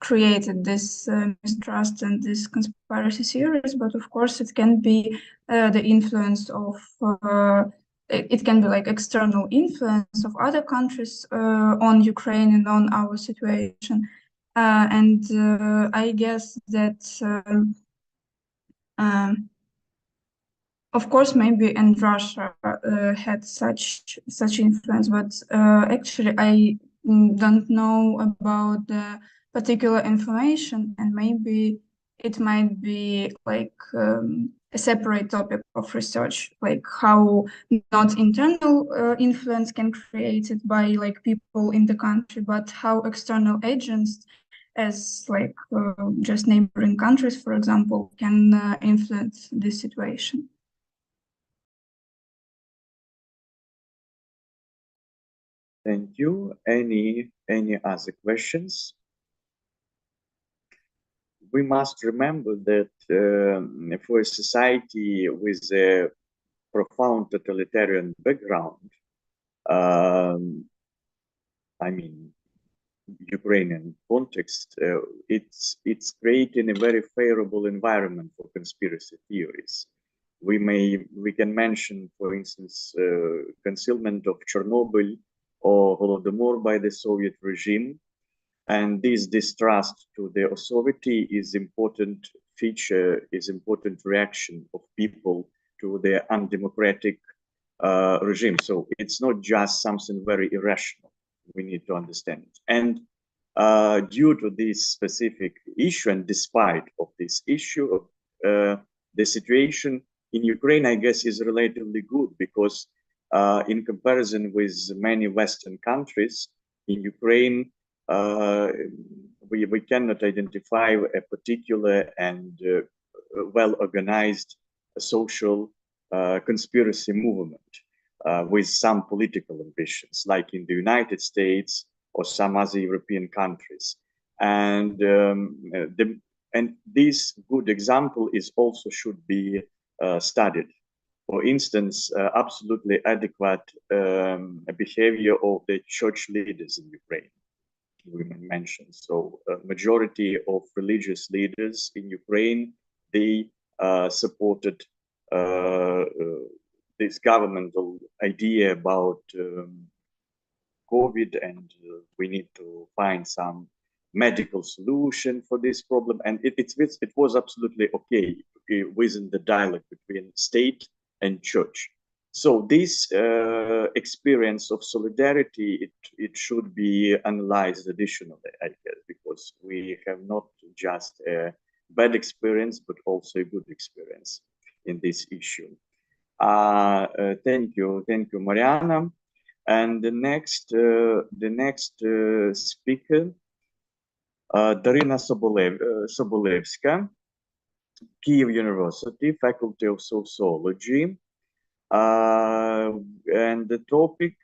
created this mistrust and this conspiracy theories, but of course it can be the influence of it can be like external influence of other countries on Ukraine and on our situation. And I guess that of course, maybe in Russia had such influence, but actually I don't know about the particular information, and maybe it might be like a separate topic of research, like how not internal influence can create it by like people in the country, but how external agents as like just neighboring countries, for example, can influence this situation. Thank you. Any other questions? We must remember that for a society with a profound totalitarian background, I mean, Ukrainian context, it's creating a very favorable environment for conspiracy theories. We can mention, for instance, concealment of Chernobyl or Holodomor by the Soviet regime, and this distrust to the authority is important feature, is important reaction of people to the undemocratic regime. So it's not just something very irrational. We need to understand it. And due to this specific issue, and despite of this issue, the situation in Ukraine, I guess, is relatively good because in comparison with many Western countries, in Ukraine, we cannot identify a particular and well-organized social conspiracy movement with some political ambitions, like in the United States or some other European countries. And this good example is also should be studied. For instance, absolutely adequate behavior of the church leaders in Ukraine, we mentioned. So majority of religious leaders in Ukraine, they supported this governmental idea about COVID, and we need to find some medical solution for this problem. And it was absolutely okay within the dialogue between state and church. So this experience of solidarity, it should be analyzed additionally, I guess, because we have not just a bad experience, but also a good experience in this issue. Thank you, Mariana. And the next speaker, Darina Sobolevska, Kyiv University, Faculty of Sociology. And the topic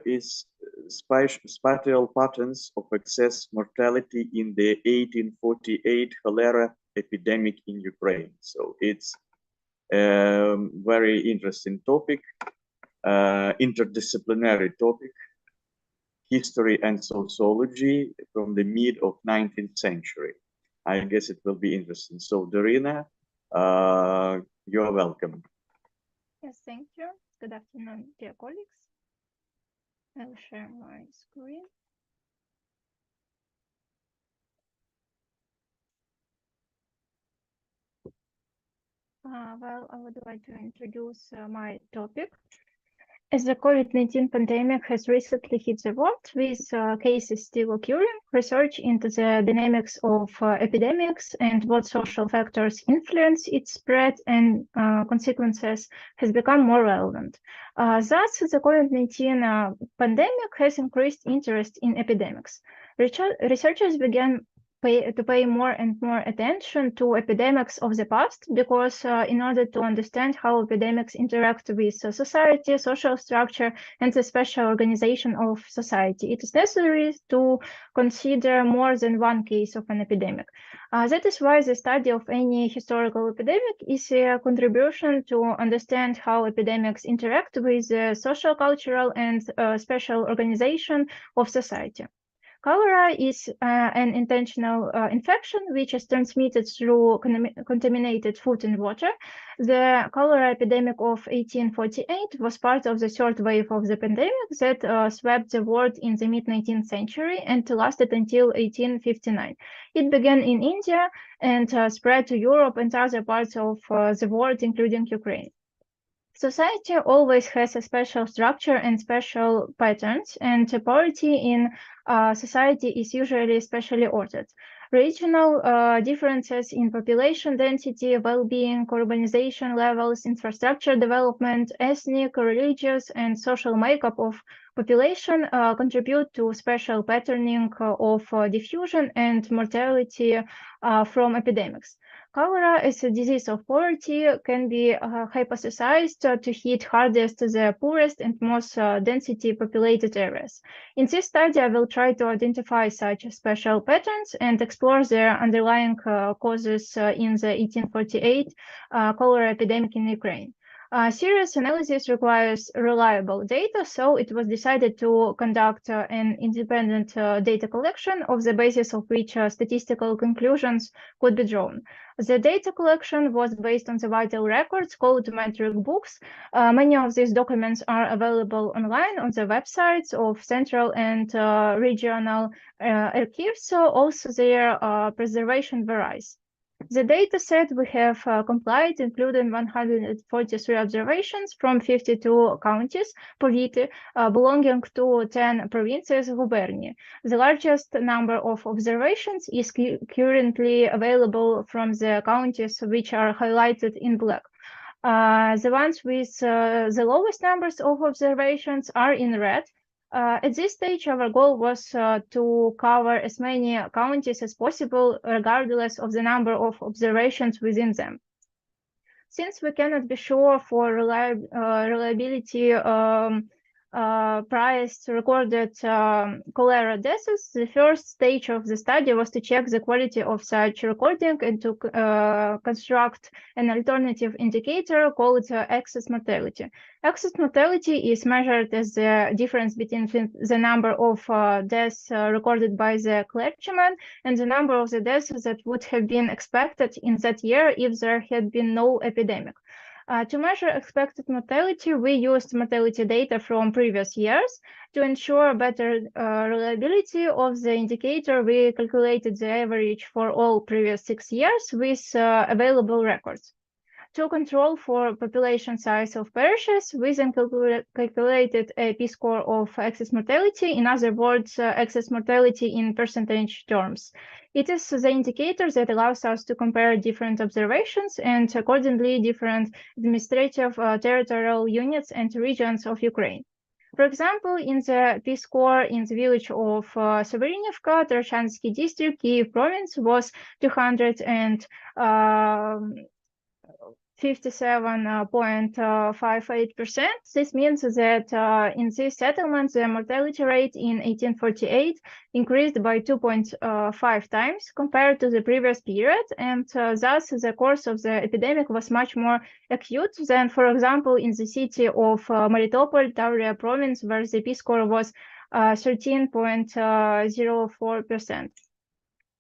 is spatial patterns of excess mortality in the 1848 cholera epidemic in Ukraine. So it's a very interesting topic, interdisciplinary topic, history and sociology from the mid of 19th century. I guess it will be interesting. So Darina, you're welcome. Yes, thank you. Good afternoon, dear colleagues. I'll share my screen. Well, I would like to introduce my topic. As the COVID-19 pandemic has recently hit the world, with cases still occurring, research into the dynamics of epidemics and what social factors influence its spread and consequences has become more relevant. Thus, the COVID-19 pandemic has increased interest in epidemics. Researchers began to pay more and more attention to epidemics of the past, because in order to understand how epidemics interact with society, social structure, and the special organization of society, it is necessary to consider more than one case of an epidemic. That is why the study of any historical epidemic is a contribution to understand how epidemics interact with the social, cultural, and special organization of society. Cholera is an intentional infection which is transmitted through contaminated food and water. The cholera epidemic of 1848 was part of the third wave of the pandemic that swept the world in the mid-19th century and lasted until 1859. It began in India and spread to Europe and other parts of the world, including Ukraine. Society always has a special structure and special patterns, and poverty in society is usually specially ordered. Regional differences in population density, well-being, urbanization levels, infrastructure development, ethnic, religious, and social makeup of population contribute to special patterning of diffusion and mortality from epidemics. Cholera as a disease of poverty can be hypothesized to hit hardest the poorest and most density populated areas. In this study, I will try to identify such special patterns and explore their underlying causes in the 1848 cholera epidemic in Ukraine. Serious analysis requires reliable data, so it was decided to conduct an independent data collection of the basis of which statistical conclusions could be drawn. The data collection was based on the vital records called metric books. Many of these documents are available online on the websites of central and regional archives, so also their preservation varies. The data set we have complied, including 143 observations from 52 counties, повіти, belonging to 10 provinces, gubernia. The largest number of observations is currently available from the counties which are highlighted in black. The ones with the lowest numbers of observations are in red. At this stage, our goal was to cover as many counties as possible, regardless of the number of observations within them. Since we cannot be sure for reliability price recorded cholera deaths, the first stage of the study was to check the quality of such recording and to construct an alternative indicator called excess mortality. Excess mortality is measured as the difference between the number of deaths recorded by the clergyman and the number of the deaths that would have been expected in that year if there had been no epidemic. To measure expected mortality, we used mortality data from previous years. To ensure better reliability of the indicator, we calculated the average for all previous 6 years with available records. To control for population size of parishes, we then calculated a p-score of excess mortality, in other words, excess mortality in percentage terms. It is the indicator that allows us to compare different observations and accordingly different administrative territorial units and regions of Ukraine. For example, in the p-score in the village of Severinivka, Tarashansky district, Kyiv province was 257.58%. This means that in this settlement, the mortality rate in 1848 increased by 2.5 times compared to the previous period, and thus the course of the epidemic was much more acute than, for example, in the city of Melitopol, Tauria province, where the p-score was 13.04%.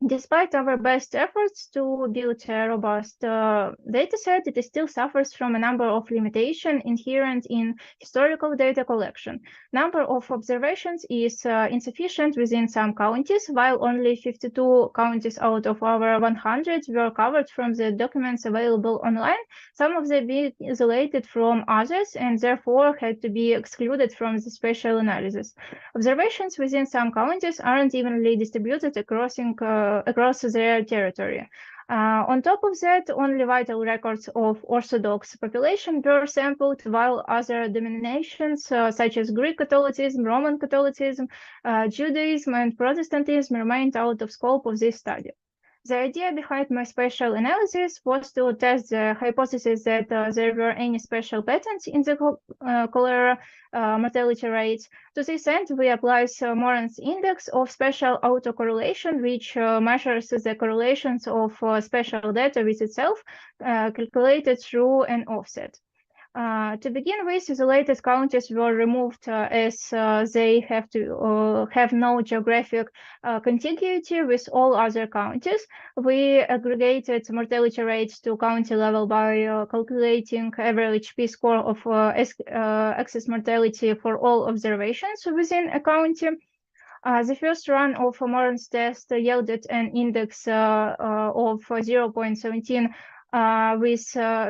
Despite our best efforts to build a robust dataset, it still suffers from a number of limitations inherent in historical data collection. Number of observations is insufficient within some counties, while only 52 counties out of our 100 were covered from the documents available online. Some of them being isolated from others and therefore had to be excluded from the spatial analysis. Observations within some counties aren't evenly distributed across their territory. On top of that, only vital records of Orthodox population were sampled, while other denominations such as Greek Catholicism, Roman Catholicism, Judaism, and Protestantism remained out of scope of this study. The idea behind my spatial analysis was to test the hypothesis that there were any special patterns in the cholera mortality rates. To this end, we applied Moran's index of spatial autocorrelation, which measures the correlations of spatial data with itself, calculated through an offset. To begin with, isolated counties were removed as they have no geographic contiguity with all other counties. We aggregated mortality rates to county level by calculating average p-score of excess mortality for all observations within a county. The first run of Moran's test yielded an index of 0.17,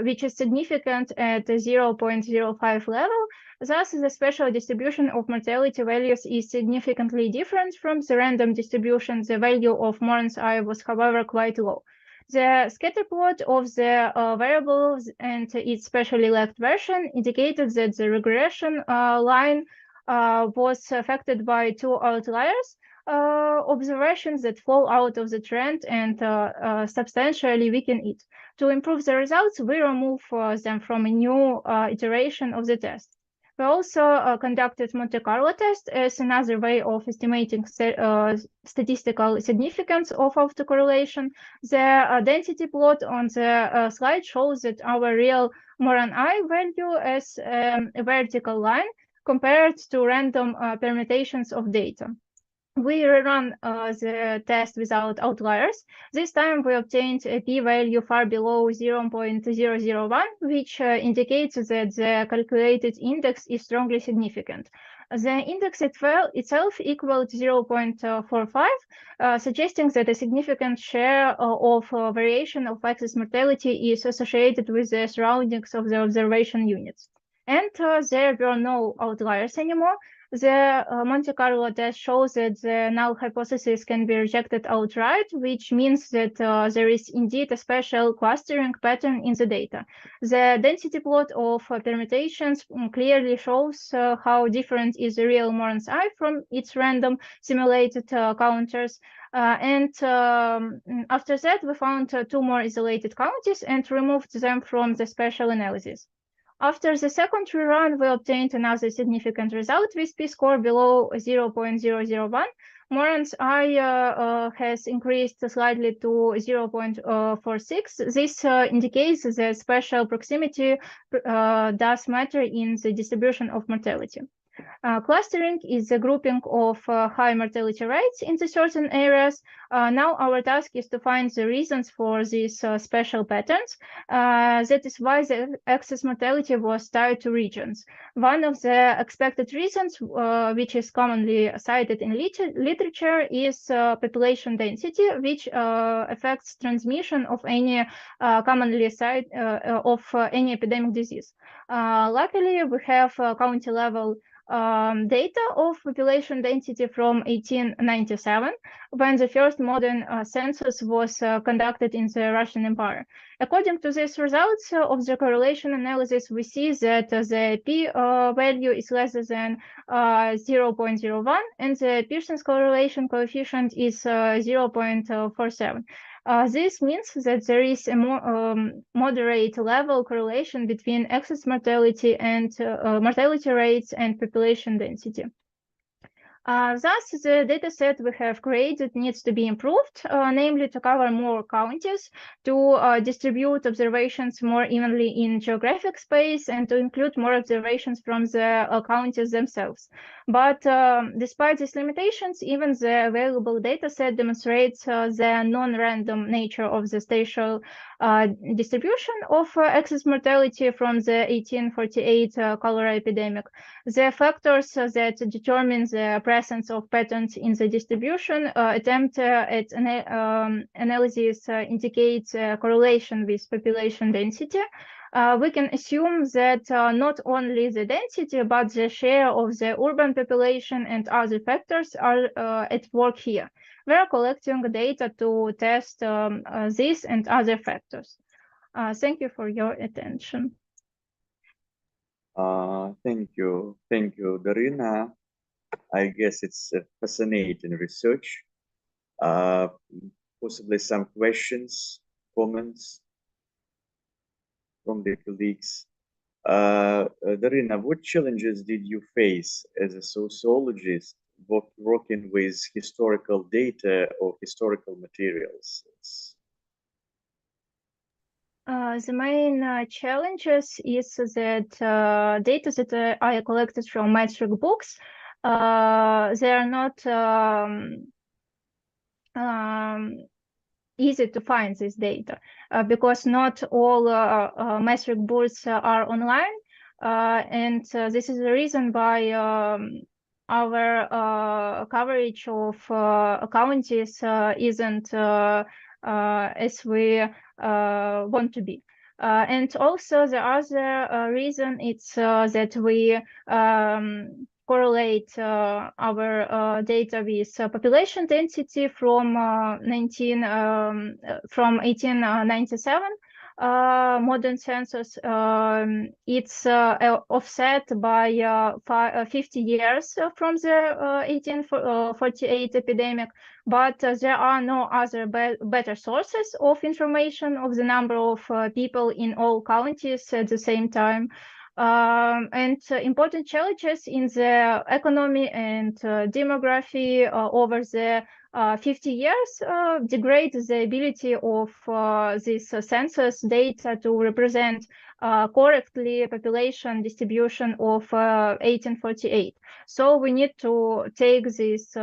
which is significant at 0.05 level. Thus, the spatial distribution of mortality values is significantly different from the random distribution. The value of Moran's I was, however, quite low. The scatter plot of the variables and its specially left version indicated that the regression line was affected by two outliers, observations that fall out of the trend and substantially weaken it. To improve the results, we remove them from a new iteration of the test. We also conducted Monte Carlo test as another way of estimating statistical significance of autocorrelation. The density plot on the slide shows that our real Moran I value as a vertical line compared to random permutations of data. We rerun the test without outliers. This time we obtained a p-value far below 0.001, which indicates that the calculated index is strongly significant. The index itself equaled 0.45, suggesting that a significant share of variation of excess mortality is associated with the surroundings of the observation units. And there were no outliers anymore. The Monte Carlo test shows that the null hypothesis can be rejected outright, which means that there is indeed a special clustering pattern in the data. The density plot of permutations clearly shows how different is the real Moran's I from its random simulated counters. After that, we found two more isolated counties and removed them from the special analysis. After the second rerun, we obtained another significant result with p-score below 0.001. Moran's I has increased slightly to 0.46. This indicates that spatial proximity does matter in the distribution of mortality. Clustering is a grouping of high mortality rates in the certain areas. Now our task is to find the reasons for these special patterns. That is why the excess mortality was tied to regions. One of the expected reasons, which is commonly cited in literature, is population density, which affects transmission of any commonly cited of any epidemic disease. Luckily, we have county level data of population density from 1897, when the first modern census was conducted in the Russian Empire. According to these results of the correlation analysis, we see that the p value is less than 0.01, and the Pearson's correlation coefficient is 0.47. This means that there is a more moderate level correlation between excess mortality and mortality rates and population density. Thus, the dataset we have created needs to be improved, namely to cover more counties, to distribute observations more evenly in geographic space, and to include more observations from the counties themselves. But despite these limitations, even the available dataset demonstrates the non-random nature of the spatial distribution of excess mortality from the 1848 cholera epidemic. The factors that determine the presence of patterns in the distribution attempt at analysis indicates correlation with population density. We can assume that not only the density, but the share of the urban population and other factors are at work here. We are collecting data to test these and other factors. Thank you for your attention. Thank you, Darina. I guess it's a fascinating research. Possibly some questions, comments from the colleagues. Darina, what challenges did you face as a sociologist working with historical data or historical materials? The main challenges is that data that I collected from metric books, they are not easy to find this data because not all metric books are online, and this is the reason why our coverage of counties isn't as we want to be. And also the other reason it's that we correlate our data with population density from 1897 modern census. It's offset by 50 years from the 1848 epidemic, but there are no other better sources of information of the number of people in all counties at the same time. And important challenges in the economy and demography over the 50 years degrade the ability of this census data to represent correctly population distribution of 1848. So we need to take these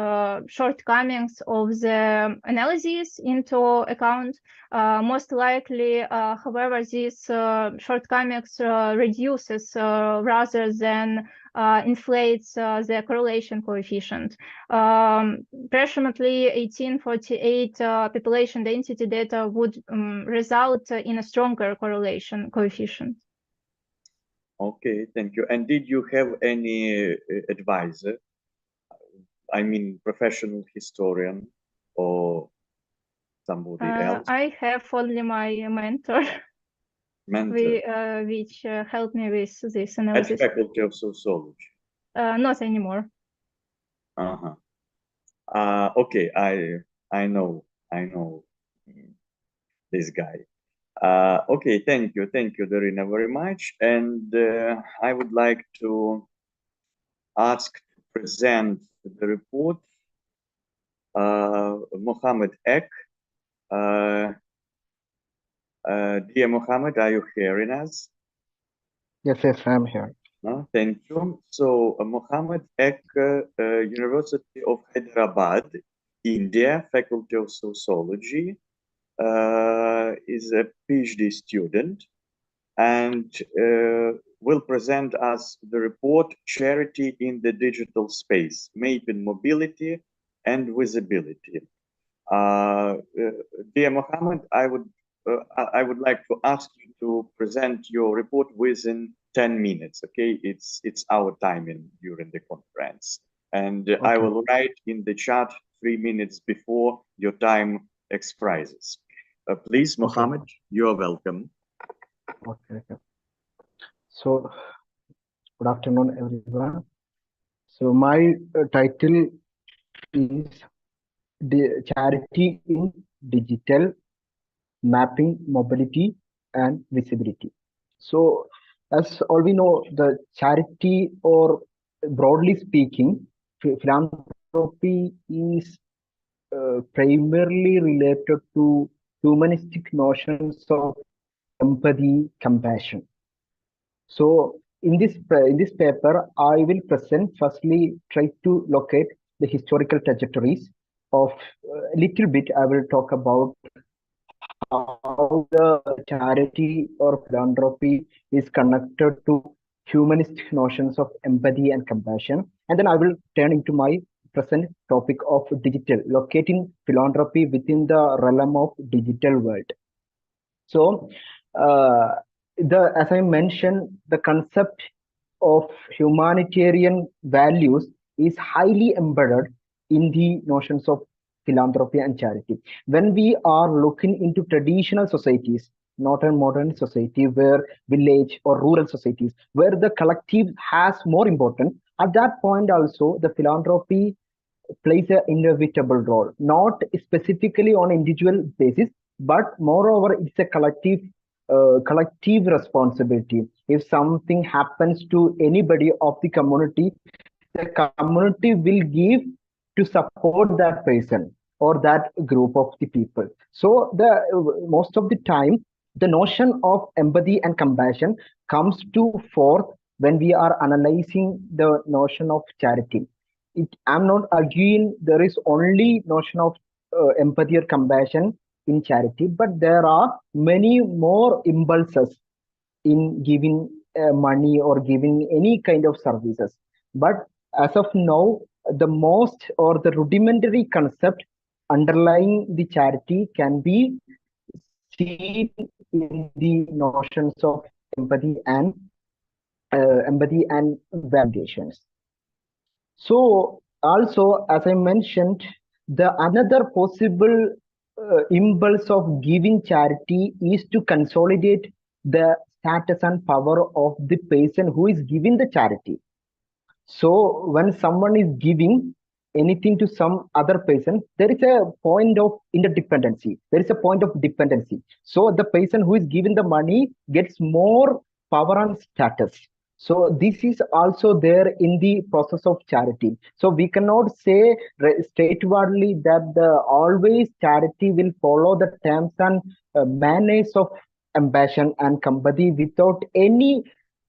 shortcomings of the analysis into account. Most likely, however, these shortcomings reduces rather than inflates the correlation coefficient. Approximately 1848 population density data would result in a stronger correlation coefficient. Okay, thank you. And did you have any advisor? I mean, professional historian or somebody else? I have only my mentor, Mentor which helped me with this at analysis. Faculty of Sociology. Not anymore. Uh-huh. Okay, I know this guy. Okay, thank you, Darina, very much. And I would like to ask to present the report Mohammed Ek. Dear Mohammed, are you hearing us? Yes, I'm here. No, thank you. So, Mohammed Ek, University of Hyderabad, India, Faculty of Sociology, is a PhD student and will present us the report Charity in the Digital Space, Mapping Mobility and Visibility. Dear Mohammed, I would like to ask you to present your report within 10 minutes, okay? It's our timing during the conference. And Okay. I will write in the chat 3 minutes before your time expires. Please, Mohammed, you are welcome. Okay. So, good afternoon, everyone. So, my title is the Charity in Digital Mapping Mobility and Visibility. So, as all we know, the charity, or broadly speaking, philanthropy is primarily related to humanistic notions of empathy, compassion. So in this paper, I will present, firstly try to locate the historical trajectories of a little bit. I will talk about how the charity or philanthropy is connected to humanistic notions of empathy and compassion. And then I will turn into my present topic of digital, locating philanthropy within the realm of digital world. So, as I mentioned, the concept of humanitarian values is highly embedded in the notions of philanthropy and charity. When we are looking into traditional societies, not a modern society where village or rural societies, where the collective has more importance, at that point also the philanthropy plays an inevitable role, not specifically on individual basis, but moreover, it's a collective responsibility. If something happens to anybody of the community will give to support that person or that group of the people. So the most of the time, the notion of empathy and compassion comes to forth when we are analyzing the notion of charity. I'm not arguing there is only notion of empathy or compassion in charity, but there are many more impulses in giving money or giving any kind of services. But as of now, the most or the rudimentary concept underlying the charity can be seen in the notions of empathy and validations. So also, as I mentioned, the another possible impulse of giving charity is to consolidate the status and power of the person who is giving the charity. So when someone is giving anything to some other person, there is a point of interdependency. There is a point of dependency. So the person who is giving the money gets more power and status. So this is also there in the process of charity. So we cannot say straightforwardly that the always charity will follow the terms and manners of compassion and company without any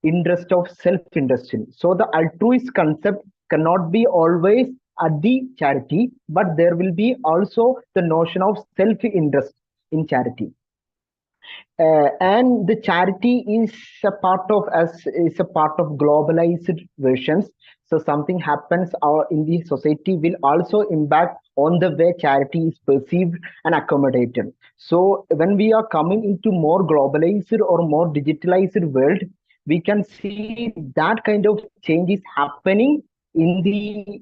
interest of self-interest. So the altruist concept cannot be always at the charity, but there will be also the notion of self-interest in charity. And the charity is a part of globalized versions. So something happens in the society will also impact on the way charity is perceived and accommodated. So when we are coming into more globalized or more digitalized world, we can see that kind of change is happening in the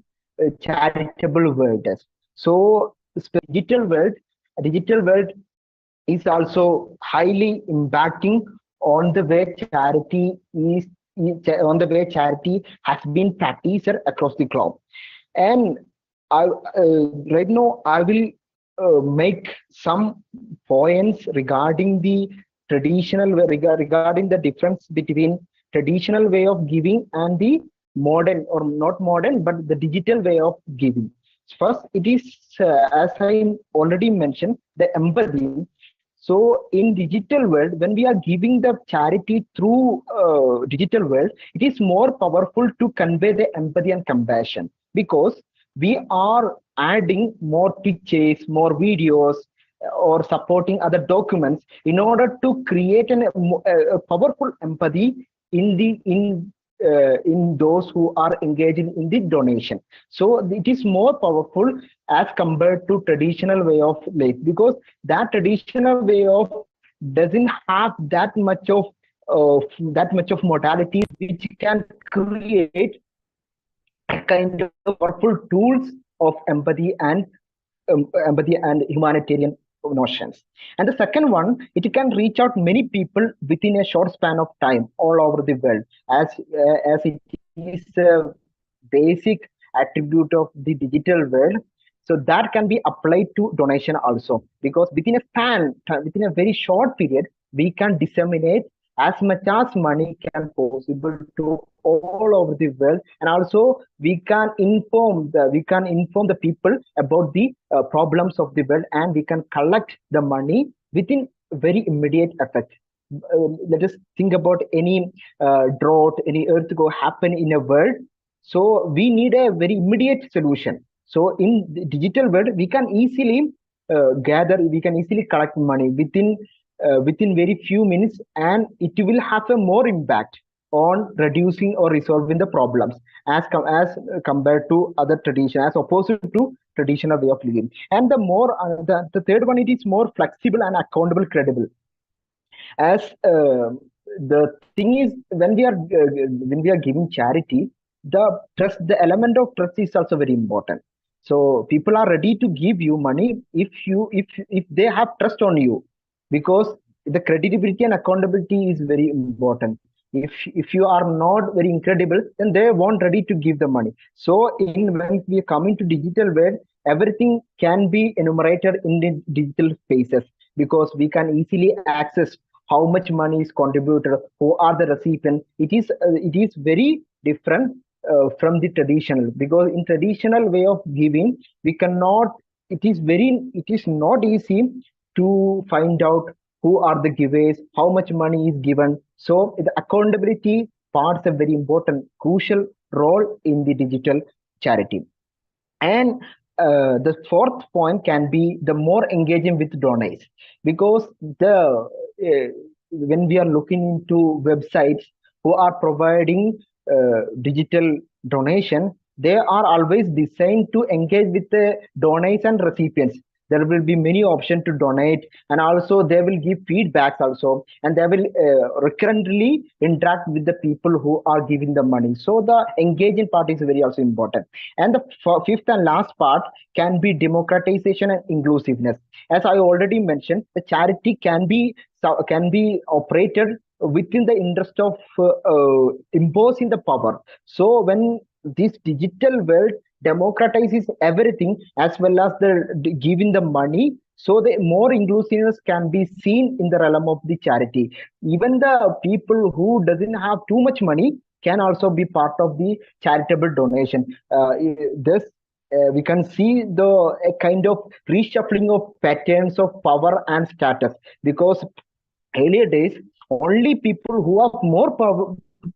charitable world. So digital world is also highly impacting on the way charity has been practiced across the globe. And right now I will make some points regarding the regarding the difference between traditional way of giving and the modern, or not modern, but the digital way of giving. First, it is as I already mentioned, the empathy. So in digital world, when we are giving the charity through digital world, it is more powerful to convey the empathy and compassion, because we are adding more pictures, more videos, or supporting other documents in order to create a powerful empathy in those who are engaging in the donation. So it is more powerful as compared to traditional way of life, because that traditional way of doesn't have that much of modalities which can create a kind of powerful tools of empathy and humanitarian notions. And the second one, it can reach out many people within a short span of time all over the world, as it is a basic attribute of the digital world. So that can be applied to donation also, because within a very short period, we can disseminate as much as money can possible to all over the world. And also we can inform the people about the problems of the world, and we can collect the money within very immediate effect. Let us think about any drought, any earthquake happen in a world. So we need a very immediate solution. So in the digital world, we can easily we can easily collect money within very few minutes, and it will have a more impact on reducing or resolving the problems as compared to other tradition, as opposed to traditional way of living. And the third one, it is more flexible and accountable, credible. As the thing is, when we are giving charity, the element of trust is also very important. So people are ready to give you money if they have trust on you, because the credibility and accountability is very important. If you are not very incredible, then they won't ready to give the money. So when we come into digital world, everything can be enumerated in the digital spaces, because we can easily access how much money is contributed, who are the recipients. It is very different from the traditional, because in traditional way of giving, we cannot. It is not easy to find out who are the givers, how much money is given. So the accountability parts a very important, crucial role in the digital charity. And the fourth point can be the more engaging with donors, because when we are looking into websites who are providing digital donation, they are always designed to engage with the donors and recipients. There will be many options to donate, and also they will give feedbacks also, and they will recurrently interact with the people who are giving the money. So the engaging part is very also important. And the fifth and last part can be democratization and inclusiveness. As I already mentioned, the charity can be operated within the interest of imposing the power. So when this digital world democratizes everything, as well as the giving the money, so the more inclusiveness can be seen in the realm of the charity. Even the people who doesn't have too much money can also be part of the charitable donation. We can see a kind of reshuffling of patterns of power and status, because earlier days only people who have more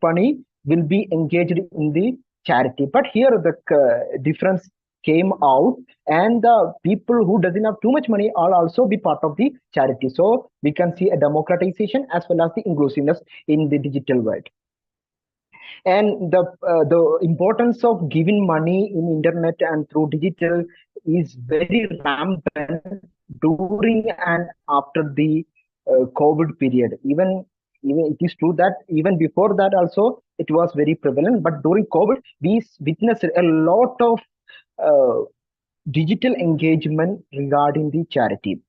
money will be engaged in the charity, but here the difference came out, and the people who doesn't have too much money will also be part of the charity. So we can see a democratization as well as the inclusiveness in the digital world. And the importance of giving money in internet and through digital is very rampant during and after the COVID period. Even Even it is true that even before that also it was very prevalent, but during COVID we witnessed a lot of digital engagement regarding the charity,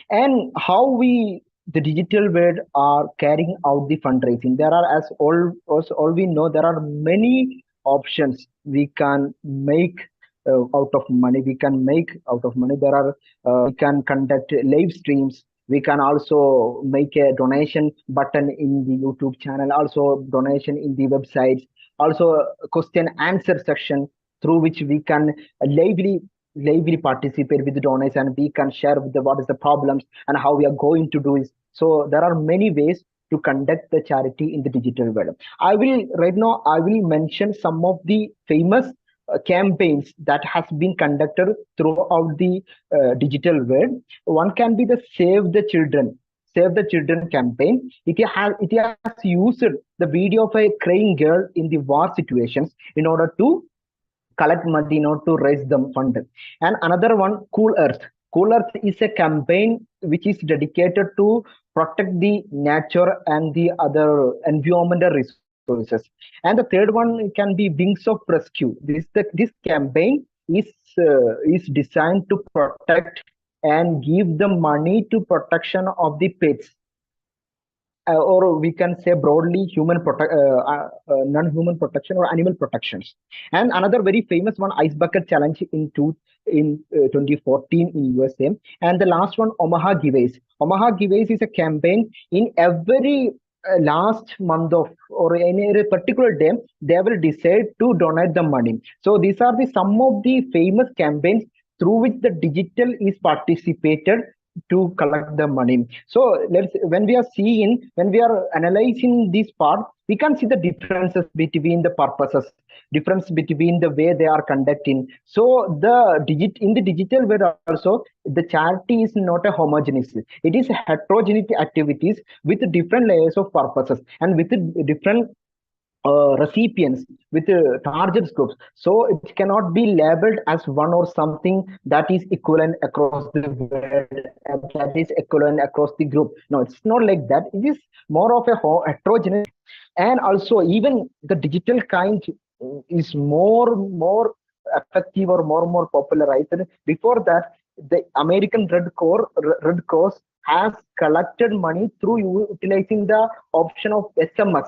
and how we the digital world are carrying out the fundraising. There are, as all we know, there are many options we can make out of money. We can make out of money. There are we can conduct live streams. We can also make a donation button in the YouTube channel, also donation in the websites, also a question answer section through which we can lively participate with the donors, and we can share with what is the problems and how we are going to do it. So there are many ways to conduct the charity in the digital world. I will mention some of the famous campaigns that has been conducted throughout the digital world. One can be the Save the Children campaign. It has used the video of a crying girl in the war situations in order to collect money, not to raise them fund. And another one, Cool Earth. Cool Earth is a campaign which is dedicated to protect the nature and the other environmental resources. And the third one can be Wings of Rescue. This campaign is designed to protect and give the money to protection of the pets, or we can say broadly non-human protection or animal protections. And another very famous one, Ice Bucket Challenge in 2014 in USA. And the last one, Omaha Giveaways. Omaha Giveaways is a campaign in every last month of or any particular day they will decide to donate the money. So these are the some of the famous campaigns through which the digital is participated to collect the money. So when we are analyzing this part, we can see the differences between the purposes, difference between the way they are conducting. So in the digital world also, the charity is not a homogeneous. It is heterogeneous activities with different layers of purposes and with different recipients with target groups. So it cannot be labeled as one or something that is equivalent across the world and that is equivalent across the group. No, it's not like that. It is more of a heterogeneous. And also even the digital kind is more effective or more popularized. Before that, the American Red Cross has collected money through utilizing the option of SMS.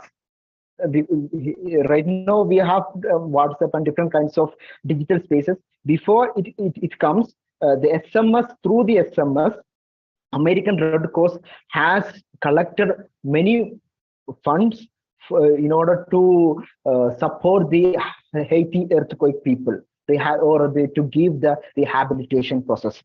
Right now we have WhatsApp and different kinds of digital spaces. Before it comes, the SMS, through the SMS, American Red Cross has collected many funds in order to support the Haiti earthquake people, to give the rehabilitation process.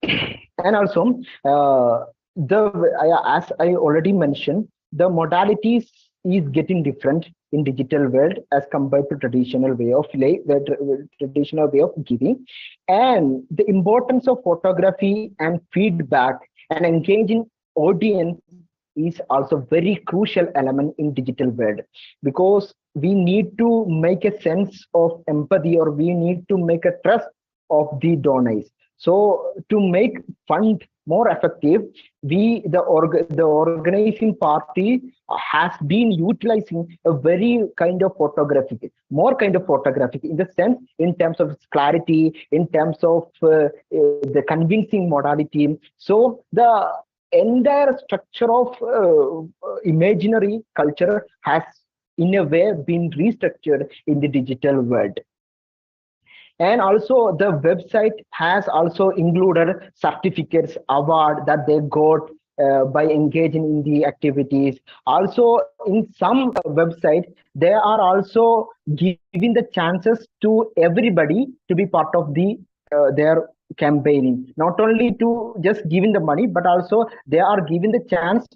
And also, as I already mentioned, the modalities is getting different in digital world as compared to traditional way of giving. And the importance of photography and feedback and engaging audience is also very crucial element in digital world, because we need to make a sense of empathy, or we need to make a trust of the donors. So to make fund more effective, the organizing party has been utilizing a very kind of photographic in the sense, in terms of clarity, in terms of the convincing modality. So the entire structure of imaginary culture has in a way been restructured in the digital world. And also the website has also included certificates, award that they got by engaging in the activities. Also in some websites, they are also giving the chances to everybody to be part of their campaigning, not only to just giving the money, but also they are giving the chance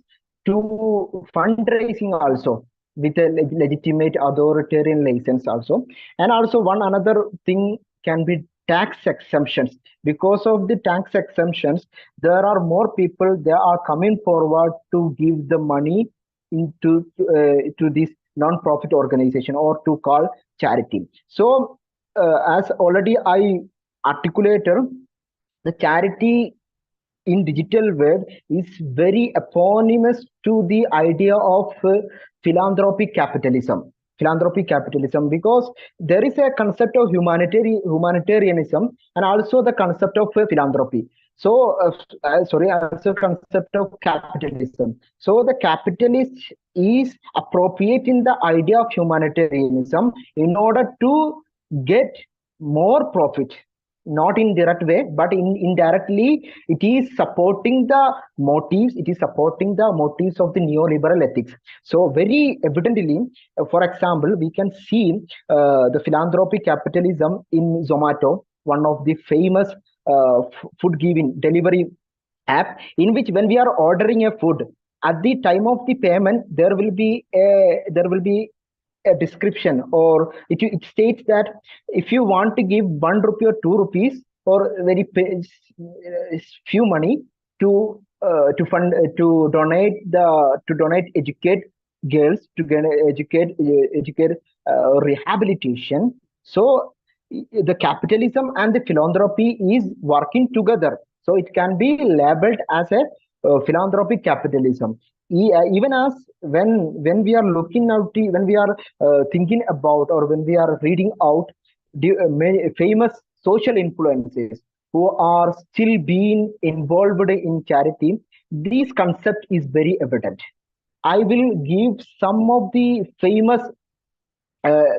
to fundraising also with a legitimate authoritarian license also. And also another thing can be tax exemptions. Because of the tax exemptions, there are more people, they are coming forward to give the money into to this non-profit organization, or to call charity. So as already I articulated, the charity in digital world is very eponymous to the idea of philanthropic capitalism. Philanthropic capitalism, because there is a concept of humanitarianism and also the concept of philanthropy. So, also concept of capitalism. So the capitalist is appropriating the idea of humanitarianism in order to get more profit, not in direct way, but indirectly it is supporting the motives. It is supporting the motives of the neoliberal ethics. So very evidently, for example, we can see the philanthropic capitalism in Zomato, one of the famous food giving delivery app, in which when we are ordering a food, at the time of the payment there will be a description, or it states that if you want to give 1 rupee or 2 rupees or few money to fund to donate educate girls, to get educate rehabilitation. So the capitalism and the philanthropy is working together, so it can be labeled as a philanthropic capitalism. Even as when we are looking out, when we are thinking about, or when we are reading out many famous social influences who are still being involved in charity, this concept is very evident. I will give some of the famous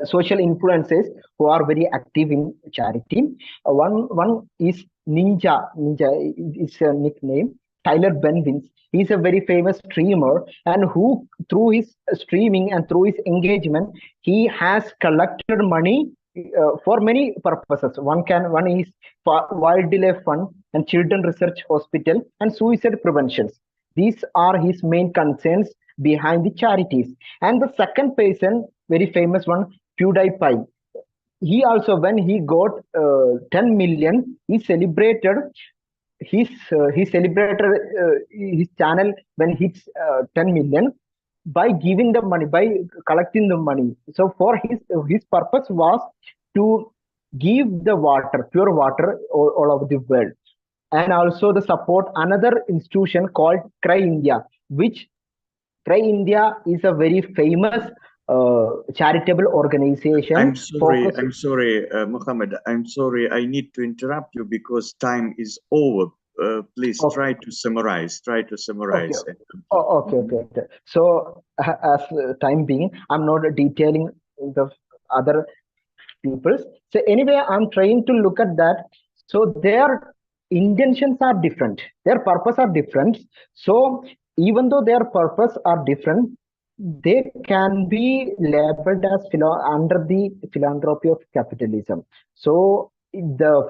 social influences who are very active in charity. One is Ninja. Ninja is a nickname. Tyler Benvins. He's a very famous streamer, and who, through his streaming and through his engagement, he has collected money for many purposes. One is for wildlife fund and children research hospital and suicide prevention. These are his main concerns behind the charities. And the second person, very famous one, PewDiePie. He also, when he got 10 million, he celebrated his channel when hits 10 million by giving the money, by collecting the money. So for his purpose was to give the water, pure water, all over the world. And also the support another institution called Cry India, which Cry India is a very famous charitable organization. I'm sorry, Mohammed. I'm sorry. I need to interrupt you because time is over. Please try to summarize. Try to summarize. Okay. So, as time being, I'm not detailing the other peoples. So anyway, I'm trying to look at that. So their intentions are different. Their purpose are different. So even though their purpose are different, they can be labeled as under the philanthropy of capitalism. So the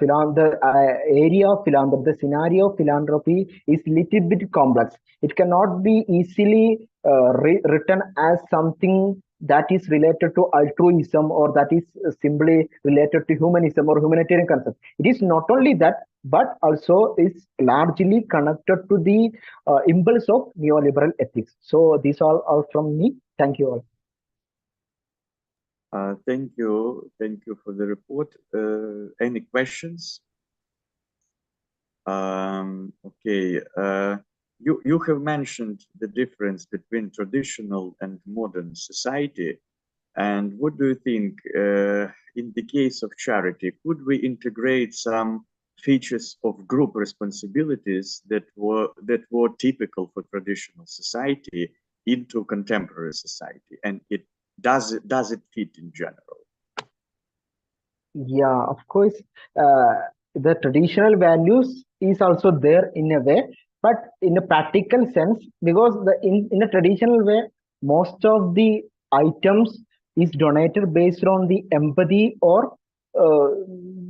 area of philanthropy, the scenario of philanthropy is little bit complex. It cannot be easily written as something that is related to altruism, or that is simply related to humanism or humanitarian concept. It is not only that, but also is largely connected to the impulse of neoliberal ethics. So these all are from me. Thank you all. Thank you for the report. Any questions? Okay. You have mentioned the difference between traditional and modern society. And what do you think, in the case of charity, could we integrate some features of group responsibilities that were typical for traditional society into contemporary society? And does it fit in general? Yeah, of course. The traditional values is also there in a way, but in a practical sense, because in a traditional way, most of the items is donated based on the empathy, or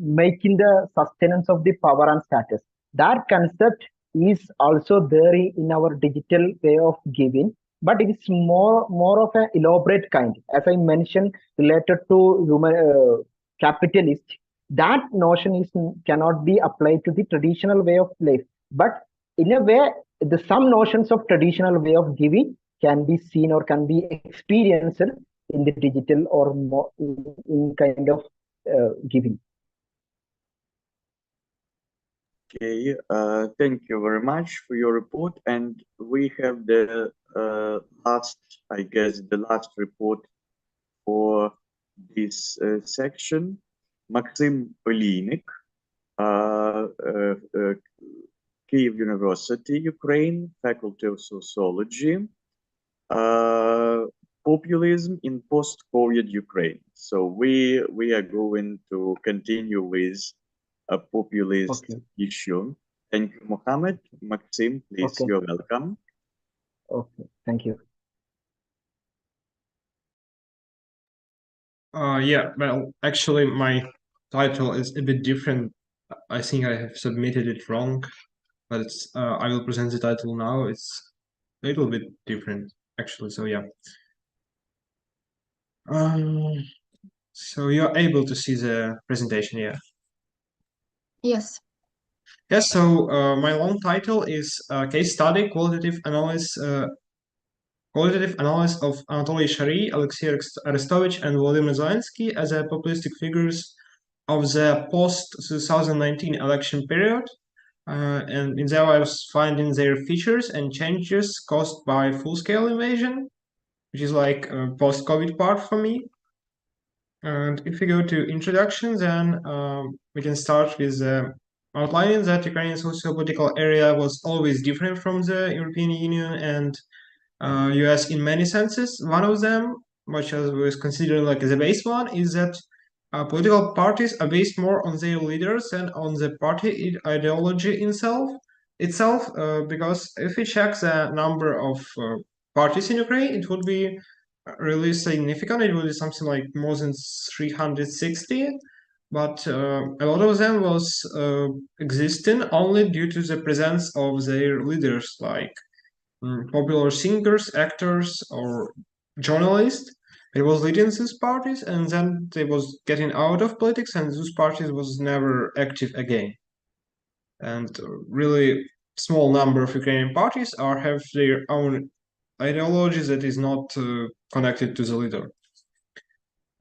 making the sustenance of the power and status. That concept is also there in our digital way of giving, but it is more of an elaborate kind, as I mentioned, related to human capitalist. That notion cannot be applied to the traditional way of life, but in a way, some notions of traditional way of giving can be seen or can be experienced in the digital, or more in kind of giving. Okay, thank you very much for your report. And we have the last, I guess, the last report for this section. Maxim Polinik, Kyiv University, Ukraine, Faculty of Sociology, Populism in Post-COVID Ukraine. So we are going to continue with a populist Okay. issue. Thank you, Mohammed. Maxim, please, Okay. you're welcome. Okay. Thank you. Yeah, well, actually, my title is a bit different. I think I have submitted it wrong, but I will present the title now. It's a little bit different, actually. So yeah. So you're able to see the presentation, yeah? Yes. Yes. So my long title is Case Study: Qualitative Analysis of Anatoly Shary, Alexei Arestovich, and Volodymyr Zelensky as a populistic figures of the post-2019 election period. And in there I was finding their features and changes caused by full-scale invasion, which is like a post-COVID part for me. And if we go to introduction, then we can start with outlining that Ukrainian socio-political area was always different from the European Union and US in many senses. One of them, which I was considering like the base one, is that political parties are based more on their leaders than on the party ideology itself. Because if we check the number of parties in Ukraine, it would be really significant. It would be something like more than 360. But a lot of them was existing only due to the presence of their leaders, like popular singers, actors, or journalists. It was leading these parties, and then they was getting out of politics, and those parties was never active again. And really small number of Ukrainian parties have their own ideology that is not connected to the leader.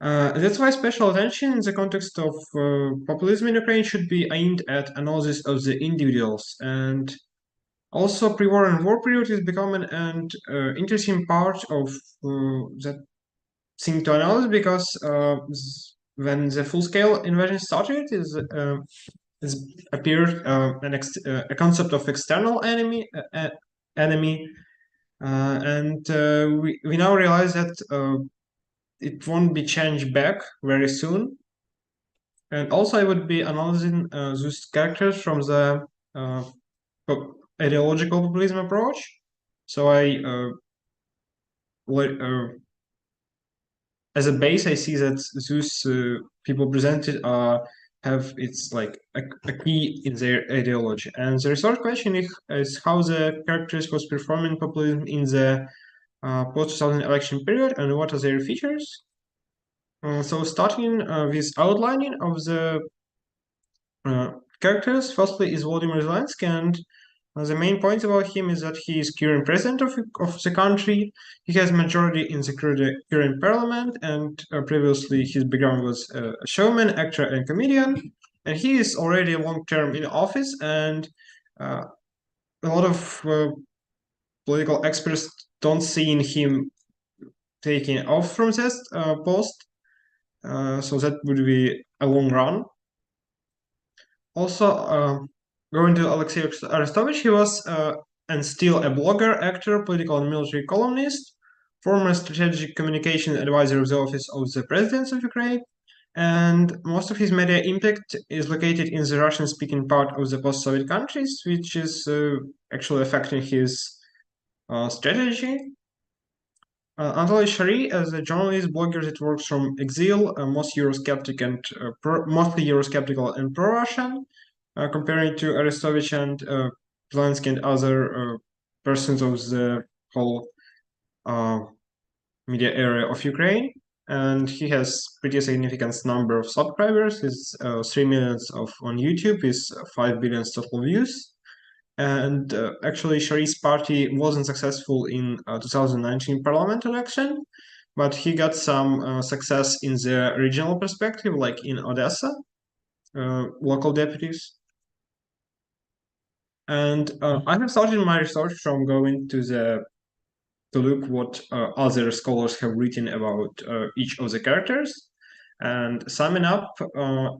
That's why special attention in the context of populism in Ukraine should be aimed at analysis of the individuals. And also, pre-war and war period is becoming an interesting part of that thing to analyze, because when the full-scale invasion started, is appeared a concept of external enemy, and we now realize that it won't be changed back very soon. And also, I would be analyzing those characters from the ideological populism approach. So as a base, I see that those people presented have it's like a key in their ideology. And the research question is how the characters was performing populism in the post-2000 election period, and what are their features. So starting with outlining of the characters, firstly is Volodymyr Zelensky, and the main point about him is that he is current president of the country. He has majority in the current parliament, and previously his background was a showman, actor, and comedian. And he is already long term in office, and a lot of political experts don't see in him taking off from this post. So that would be a long run. Also, going to Alexei Arestovich, he was and still a blogger, actor, political and military columnist, former strategic communication advisor of the Office of the President of Ukraine, and most of his media impact is located in the Russian-speaking part of the post-Soviet countries, which is actually affecting his strategy. Anatoly Shary, as a journalist, blogger that works from exile, mostly Eurosceptical and pro-Russian, comparing to Arestovich and Zelensky and other persons of the whole media area of Ukraine. And he has pretty significant number of subscribers. He's 3 million on YouTube, is 5 billion total views. And actually, Shary's party wasn't successful in 2019 parliament election, but he got some success in the regional perspective, like in Odessa, local deputies. And I have started my research from going to look what other scholars have written about each of the characters, and summing up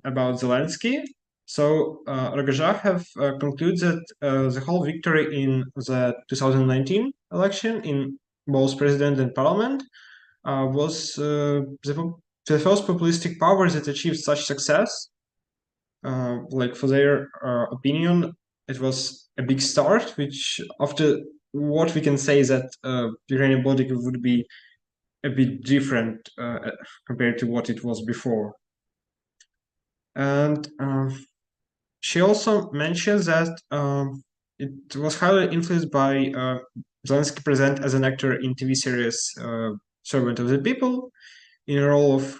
about Zelensky. So Rogozha have concluded that the whole victory in the 2019 election in both president and parliament was the first populistic power that achieved such success. Like for their opinion, it was a big start, which after what we can say that Ukrainian politics would be a bit different compared to what it was before. And she also mentions that it was highly influenced by Zelensky present as an actor in TV series Servant of the People in a role of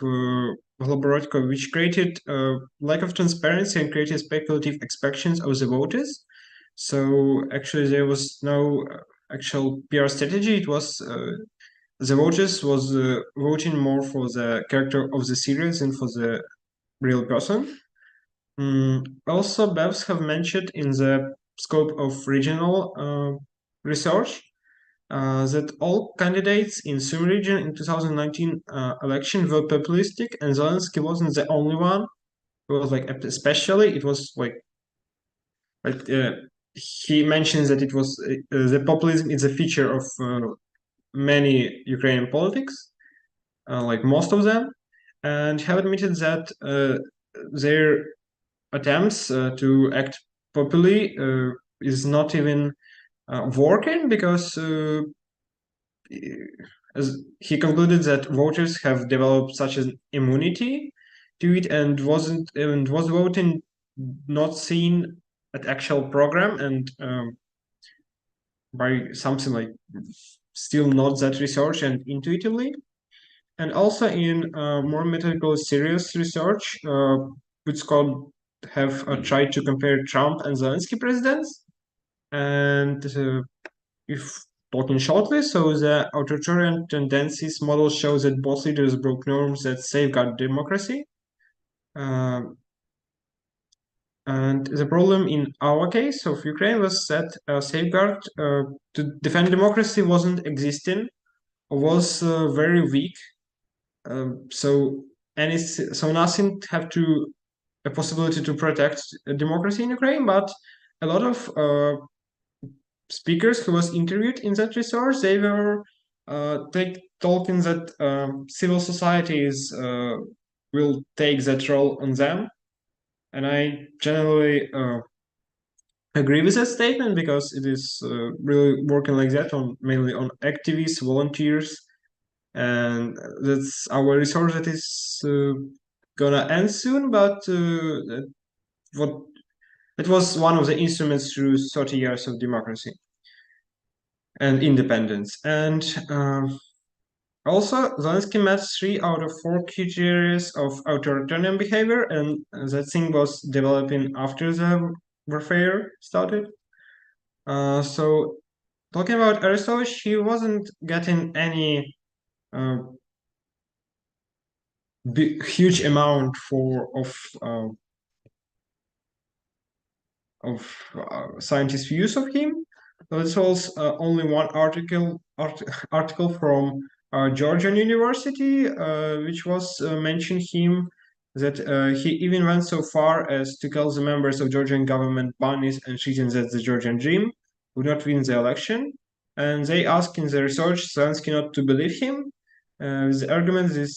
Holoborodko, which created a lack of transparency and created speculative expectations of the voters. So actually there was no actual PR strategy. It was the voters was voting more for the character of the series than for the real person. Also, Bevs have mentioned in the scope of regional research that all candidates in Sum region in 2019 election were populistic, and Zelensky wasn't the only one. It was like especially it was like he mentions that it was the populism is a feature of many Ukrainian politics, like most of them, and have admitted that their attempts to act popularly is not even working because as he concluded that voters have developed such an immunity to it and was voting not seen at actual program and by something like still not that research and intuitively. And also in more methodical serious research, which called have tried to compare Trump and Zelensky presidents. And if talking shortly, so the authoritarian tendencies model shows that both leaders broke norms that safeguard democracy. And the problem in our case of Ukraine was that safeguard to defend democracy wasn't existing, or was very weak. So nothing have to a possibility to protect democracy in Ukraine, but a lot of speakers who was interviewed in that research, they were talking that civil societies will take that role on them, and I generally agree with that statement because it is really working like that on mainly on activists, volunteers, and that's our resource that is gonna end soon. But what it was one of the instruments through 30 years of democracy and independence. And also, Zelensky met 3 out of 4 criteria of authoritarian behavior, and that thing was developing after the warfare started. So, talking about Arestovich, he wasn't getting any huge amount of scientists' views of him. So this was only one article from Georgian University, which was mentioned him that he even went so far as to tell the members of Georgian government bunnies and chickens that the Georgian dream would not win the election. And they asked in the research Zelensky not to believe him. The argument is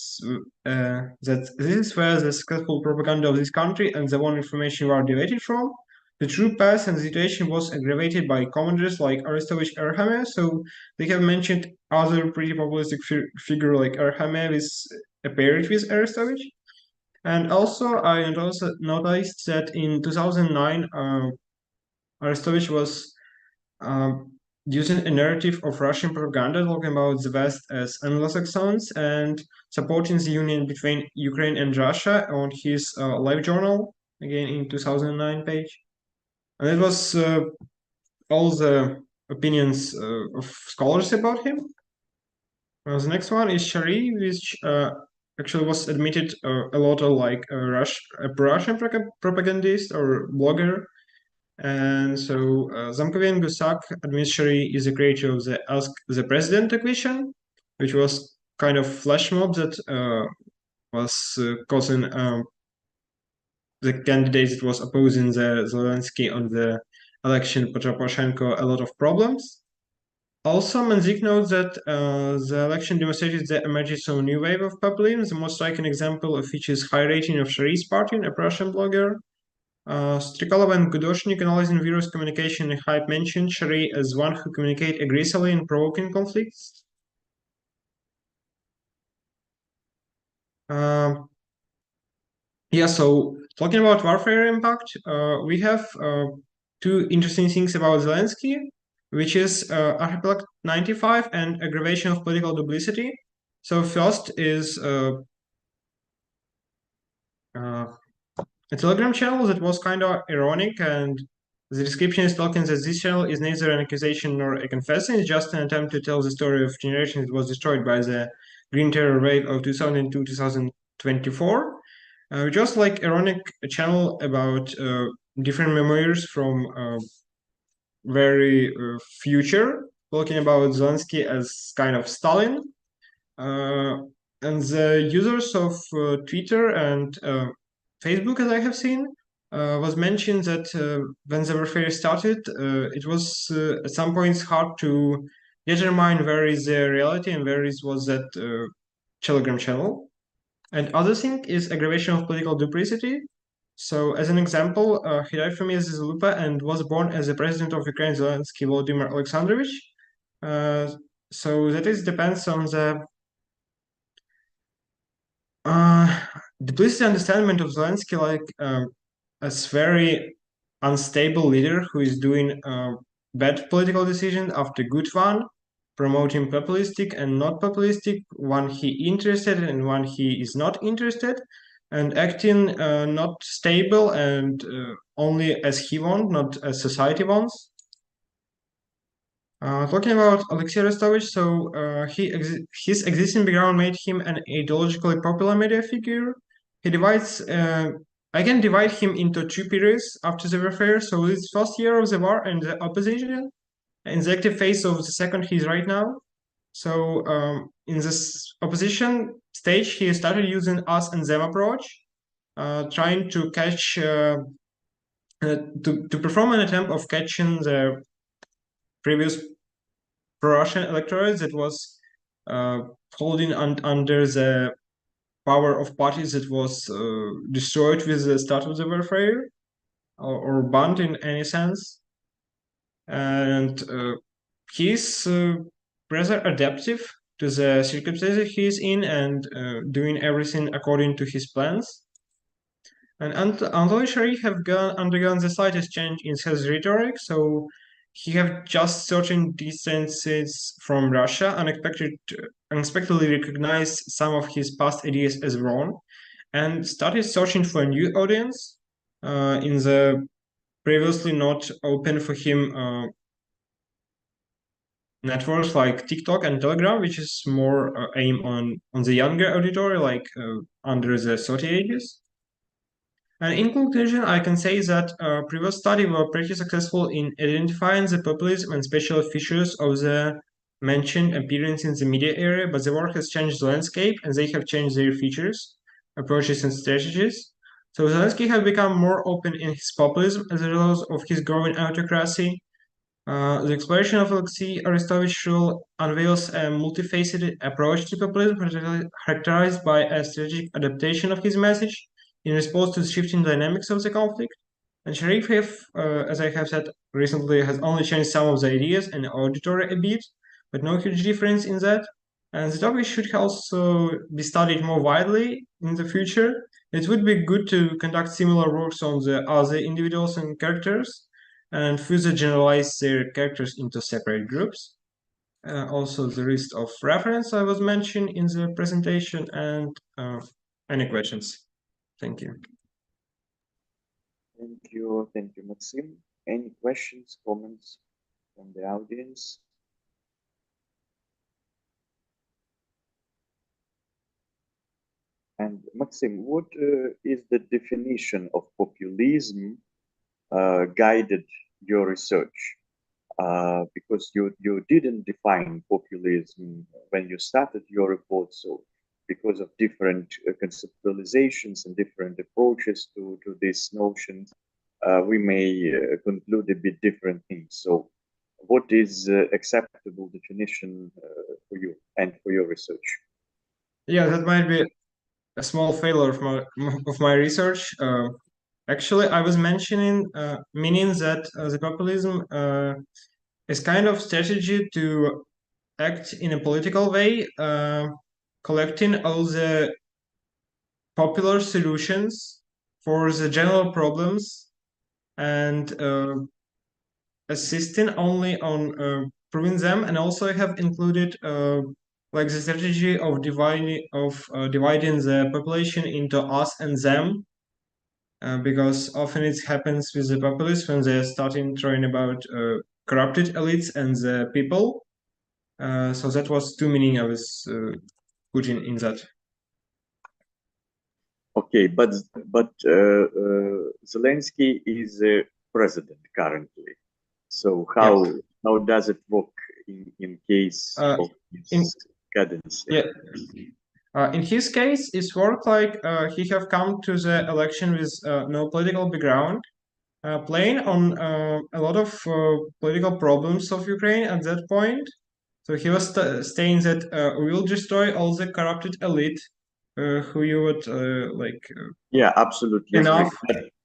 that this is where the successful propaganda of this country and the one information you are derived from. The true path and the situation was aggravated by commanders like Arestovich Erhame, so they have mentioned other pretty populistic figure like Erhame is paired with Arestovich. And also, I noticed that in 2009, Arestovich was using a narrative of Russian propaganda talking about the West as Anglo-Saxons and supporting the union between Ukraine and Russia on his live journal, again in 2009 page. And it was all the opinions of scholars about him. The next one is Shari, which actually was admitted a lot of like a Russian propagandist or blogger. And so Zamkovian Gusak administrator is the creator of the Ask the President equation, which was kind of flash mob that was causing the candidate that was opposing the Zelensky on the election, Petro Poroshenko, a lot of problems. Also, Manzik notes that the election demonstrated the emergence of a new wave of populism. The most striking example of which is high rating of Shari's party, a Russian blogger. Strikalov and Gudoshnik, analyzing virus communication and hype, mentioned Shari as one who communicate aggressively and provoking conflicts. Yeah, so talking about warfare impact, we have two interesting things about Zelensky, which is Archipelago 95 and aggravation of political duplicity. So first is a Telegram channel that was kind of ironic, and the description is talking that this channel is neither an accusation nor a confession. It's just an attempt to tell the story of generation that was destroyed by the Green Terror wave of 2002-2024. Just like ironic channel about different memoirs from very future, talking about Zelensky as kind of Stalin. And the users of Twitter and Facebook, as I have seen, was mentioned that when the warfare started, it was at some points hard to determine where is the reality and where is was that Telegram channel. And other thing is aggravation of political duplicity. So, as an example, he died from Lupa and was born as the president of Ukraine, Zelensky Volodymyr Alexandrovich. So that is depends on the duplicity understanding of Zelensky, like as very unstable leader who is doing bad political decisions after good one, promoting populistic and not populistic, one he interested and one he is not interested, and acting not stable and only as he wants, not as society wants. Talking about Alexei Arestovich, so his existing background made him an ideologically popular media figure. He divides. I can divide him into two periods after the warfare. So this first year of the war and the opposition, in the active phase of the second he's right now. So in this opposition stage, he started using us and them approach, trying to catch, to perform an attempt of catching the previous pro-Russian electorate that was holding under the power of parties that was destroyed with the start of the warfare or banned in any sense. And he's rather adaptive to the circumstances he's in and doing everything according to his plans. And Anatoly Sharif have undergone the slightest change in his rhetoric, so he have just certain distances from Russia, unexpectedly recognized some of his past ideas as wrong, and started searching for a new audience in the previously not open for him networks like TikTok and Telegram, which is more aim on the younger auditory, like under the 30 ages. And in conclusion, I can say that previous studies were pretty successful in identifying the populism and special features of the mentioned appearance in the media area, but the work has changed the landscape and they have changed their features, approaches, and strategies. So Zelensky have become more open in his populism as a result of his growing autocracy. The exploration of Alexei Arestovich's role unveils a multifaceted approach to populism characterized by a strategic adaptation of his message in response to the shifting dynamics of the conflict. And Sharif, as I have said recently, has only changed some of the ideas and auditory a bit, but no huge difference in that. And the topic should also be studied more widely in the future. It would be good to conduct similar works on the other individuals and characters and further generalize their characters into separate groups. Also, the list of reference I was mentioned in the presentation and any questions. Thank you. Thank you, Maxim. Any questions, comments from the audience? And Maxim, what is the definition of populism guided your research? Because you didn't define populism when you started your report, so because of different conceptualizations and different approaches to these notions, we may conclude a bit different things. So what is acceptable definition for you and for your research? Yeah, that might be a small failure of my research. Actually, I was meaning that the populism is kind of strategy to act in a political way, collecting all the popular solutions for the general problems and assisting only on proving them, and also I have included like the strategy of dividing the population into us and them, because often it happens with the populists when they're starting throwing about corrupted elites and the people. So that was two meaning I was putting in that. Okay, but Zelensky is a president currently. So how does it work in case of his cadence? Yeah. In his case, it's worked like he have come to the election with no political background, playing on a lot of political problems of Ukraine at that point. So he was saying that we will destroy all the corrupted elite, who you would like. Yeah, absolutely agree. Enough.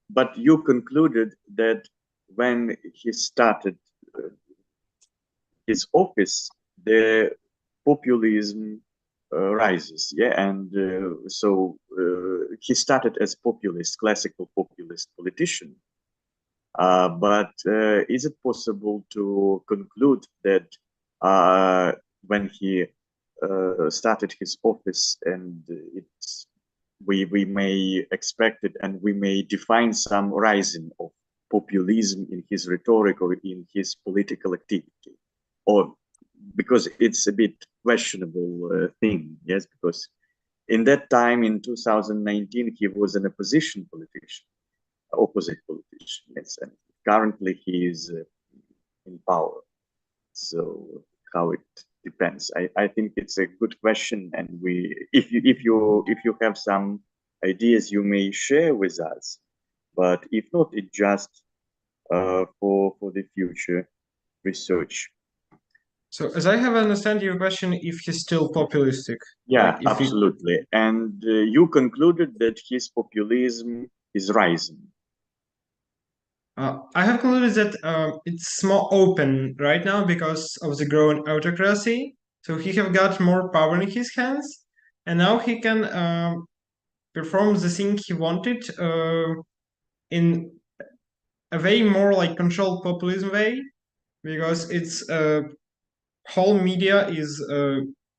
But you concluded that when he started his office, the populism rises, yeah, and so he started as populist, classical populist politician. But is it possible to conclude that when he started his office, and we may expect it, and we may define some rising of populism in his rhetoric or in his political activity, or because it's a bit questionable thing, yes, because in that time in 2019 he was an opposition politician, opposite politician, yes, and currently he is in power. So how it depends. I think it's a good question, and if you have some ideas, you may share with us. But if not, it just for the future research. So as I have understand your question, if he's still populistic. Yeah, like absolutely. And you concluded that his populism is rising. I have concluded that it's more open right now because of the growing autocracy. So he have got more power in his hands, and now he can perform the thing he wanted in a way more like controlled populism way, because it's whole media is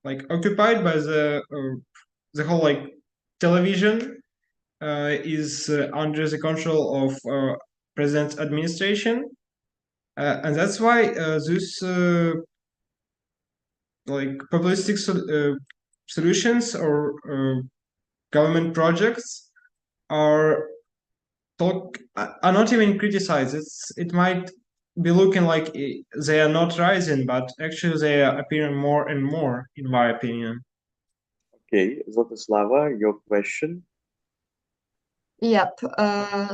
like occupied by the whole like television is under the control of president's administration, and that's why these like populistic solutions or government projects are are not even criticized. It might be looking like they are not rising, but actually they are appearing more and more, in my opinion. Okay, Zlatoslava, your question? Yep.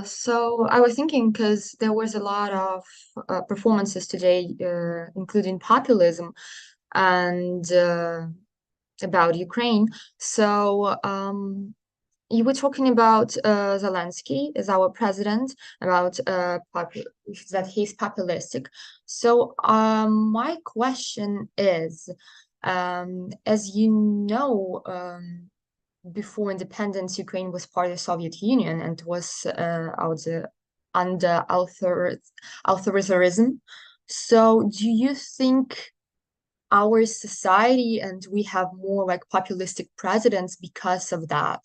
So I was thinking because there was a lot of performances today, including populism and about Ukraine. So you were talking about Zelensky as our president, about that he's populistic. So my question is, as you know, before independence, Ukraine was part of the Soviet Union and was under authoritarianism. So do you think our society and we have more like populistic presidents because of that?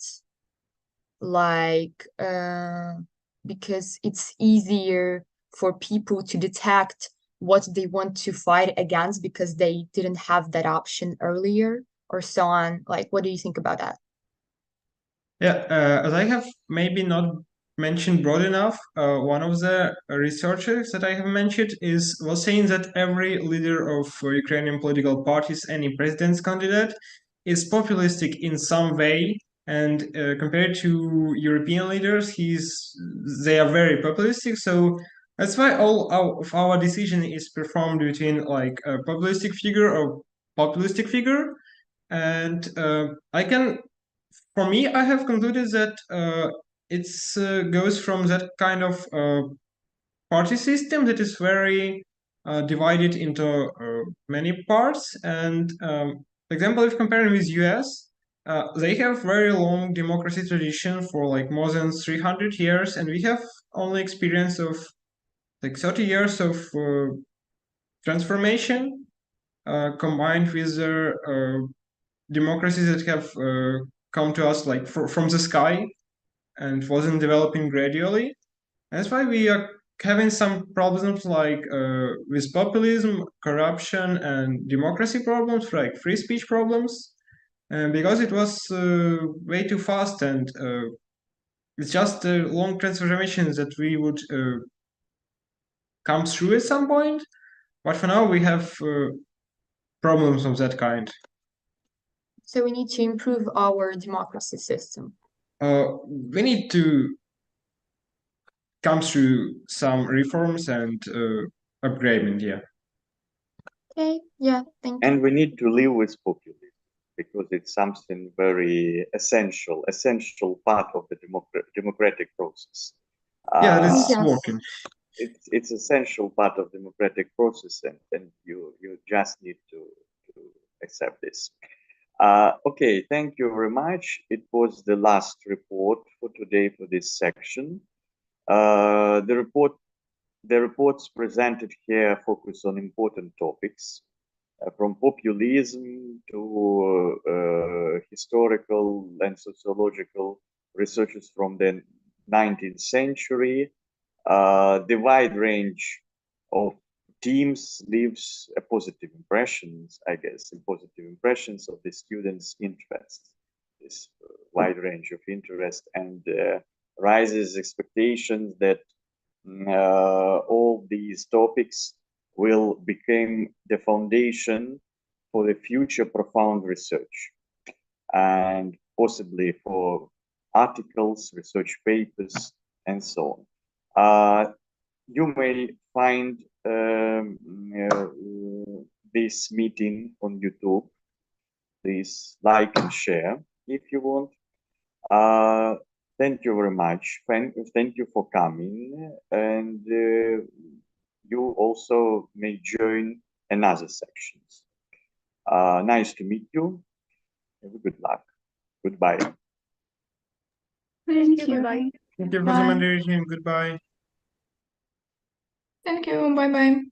Like, because it's easier for people to detect what they want to fight against because they didn't have that option earlier or so on. Like, what do you think about that? Yeah, as I have maybe not mentioned broad enough. One of the researchers that I have mentioned was saying that every leader of Ukrainian political parties, any president's candidate, is populistic in some way. And compared to European leaders, they are very populistic. So that's why all of our decision is performed between like a populistic figure or populistic figure. And for me, I have concluded that it goes from that kind of party system that is very divided into many parts. And for example, if comparing with US, they have very long democracy tradition for like more than 300 years, and we have only experience of like 30 years of transformation combined with their democracies that have come to us like from the sky and wasn't developing gradually. That's why we are having some problems like with populism, corruption, and democracy problems, like free speech problems, because it was way too fast, and it's just a long transformation that we would come through at some point. But for now, we have problems of that kind. So we need to improve our democracy system. We need to come through some reforms and upgrading, yeah. Okay, yeah, thank you. And we need to live with populism because it's something very essential part of the democratic process. Yeah, that's Yes. working. It's essential part of democratic process, and you just need to accept this. Okay, thank you very much. It was the last report for today for this section. The reports presented here focus on important topics, from populism to historical and sociological researches from the 19th century. The wide range of teams leaves a positive impressions, I guess, positive impressions of the students' interest, this wide range of interest, and raises expectations that all these topics will become the foundation for the future profound research and possibly for articles, research papers, and so on. You may find this meeting on YouTube. Please like and share if you want. Thank you very much. Thank you for coming. And you also may join another sections. Nice to meet you. Have a good luck. Goodbye. Thank you. Goodbye. Thank you for the Bye. moderation. Goodbye. Thank you. Bye bye.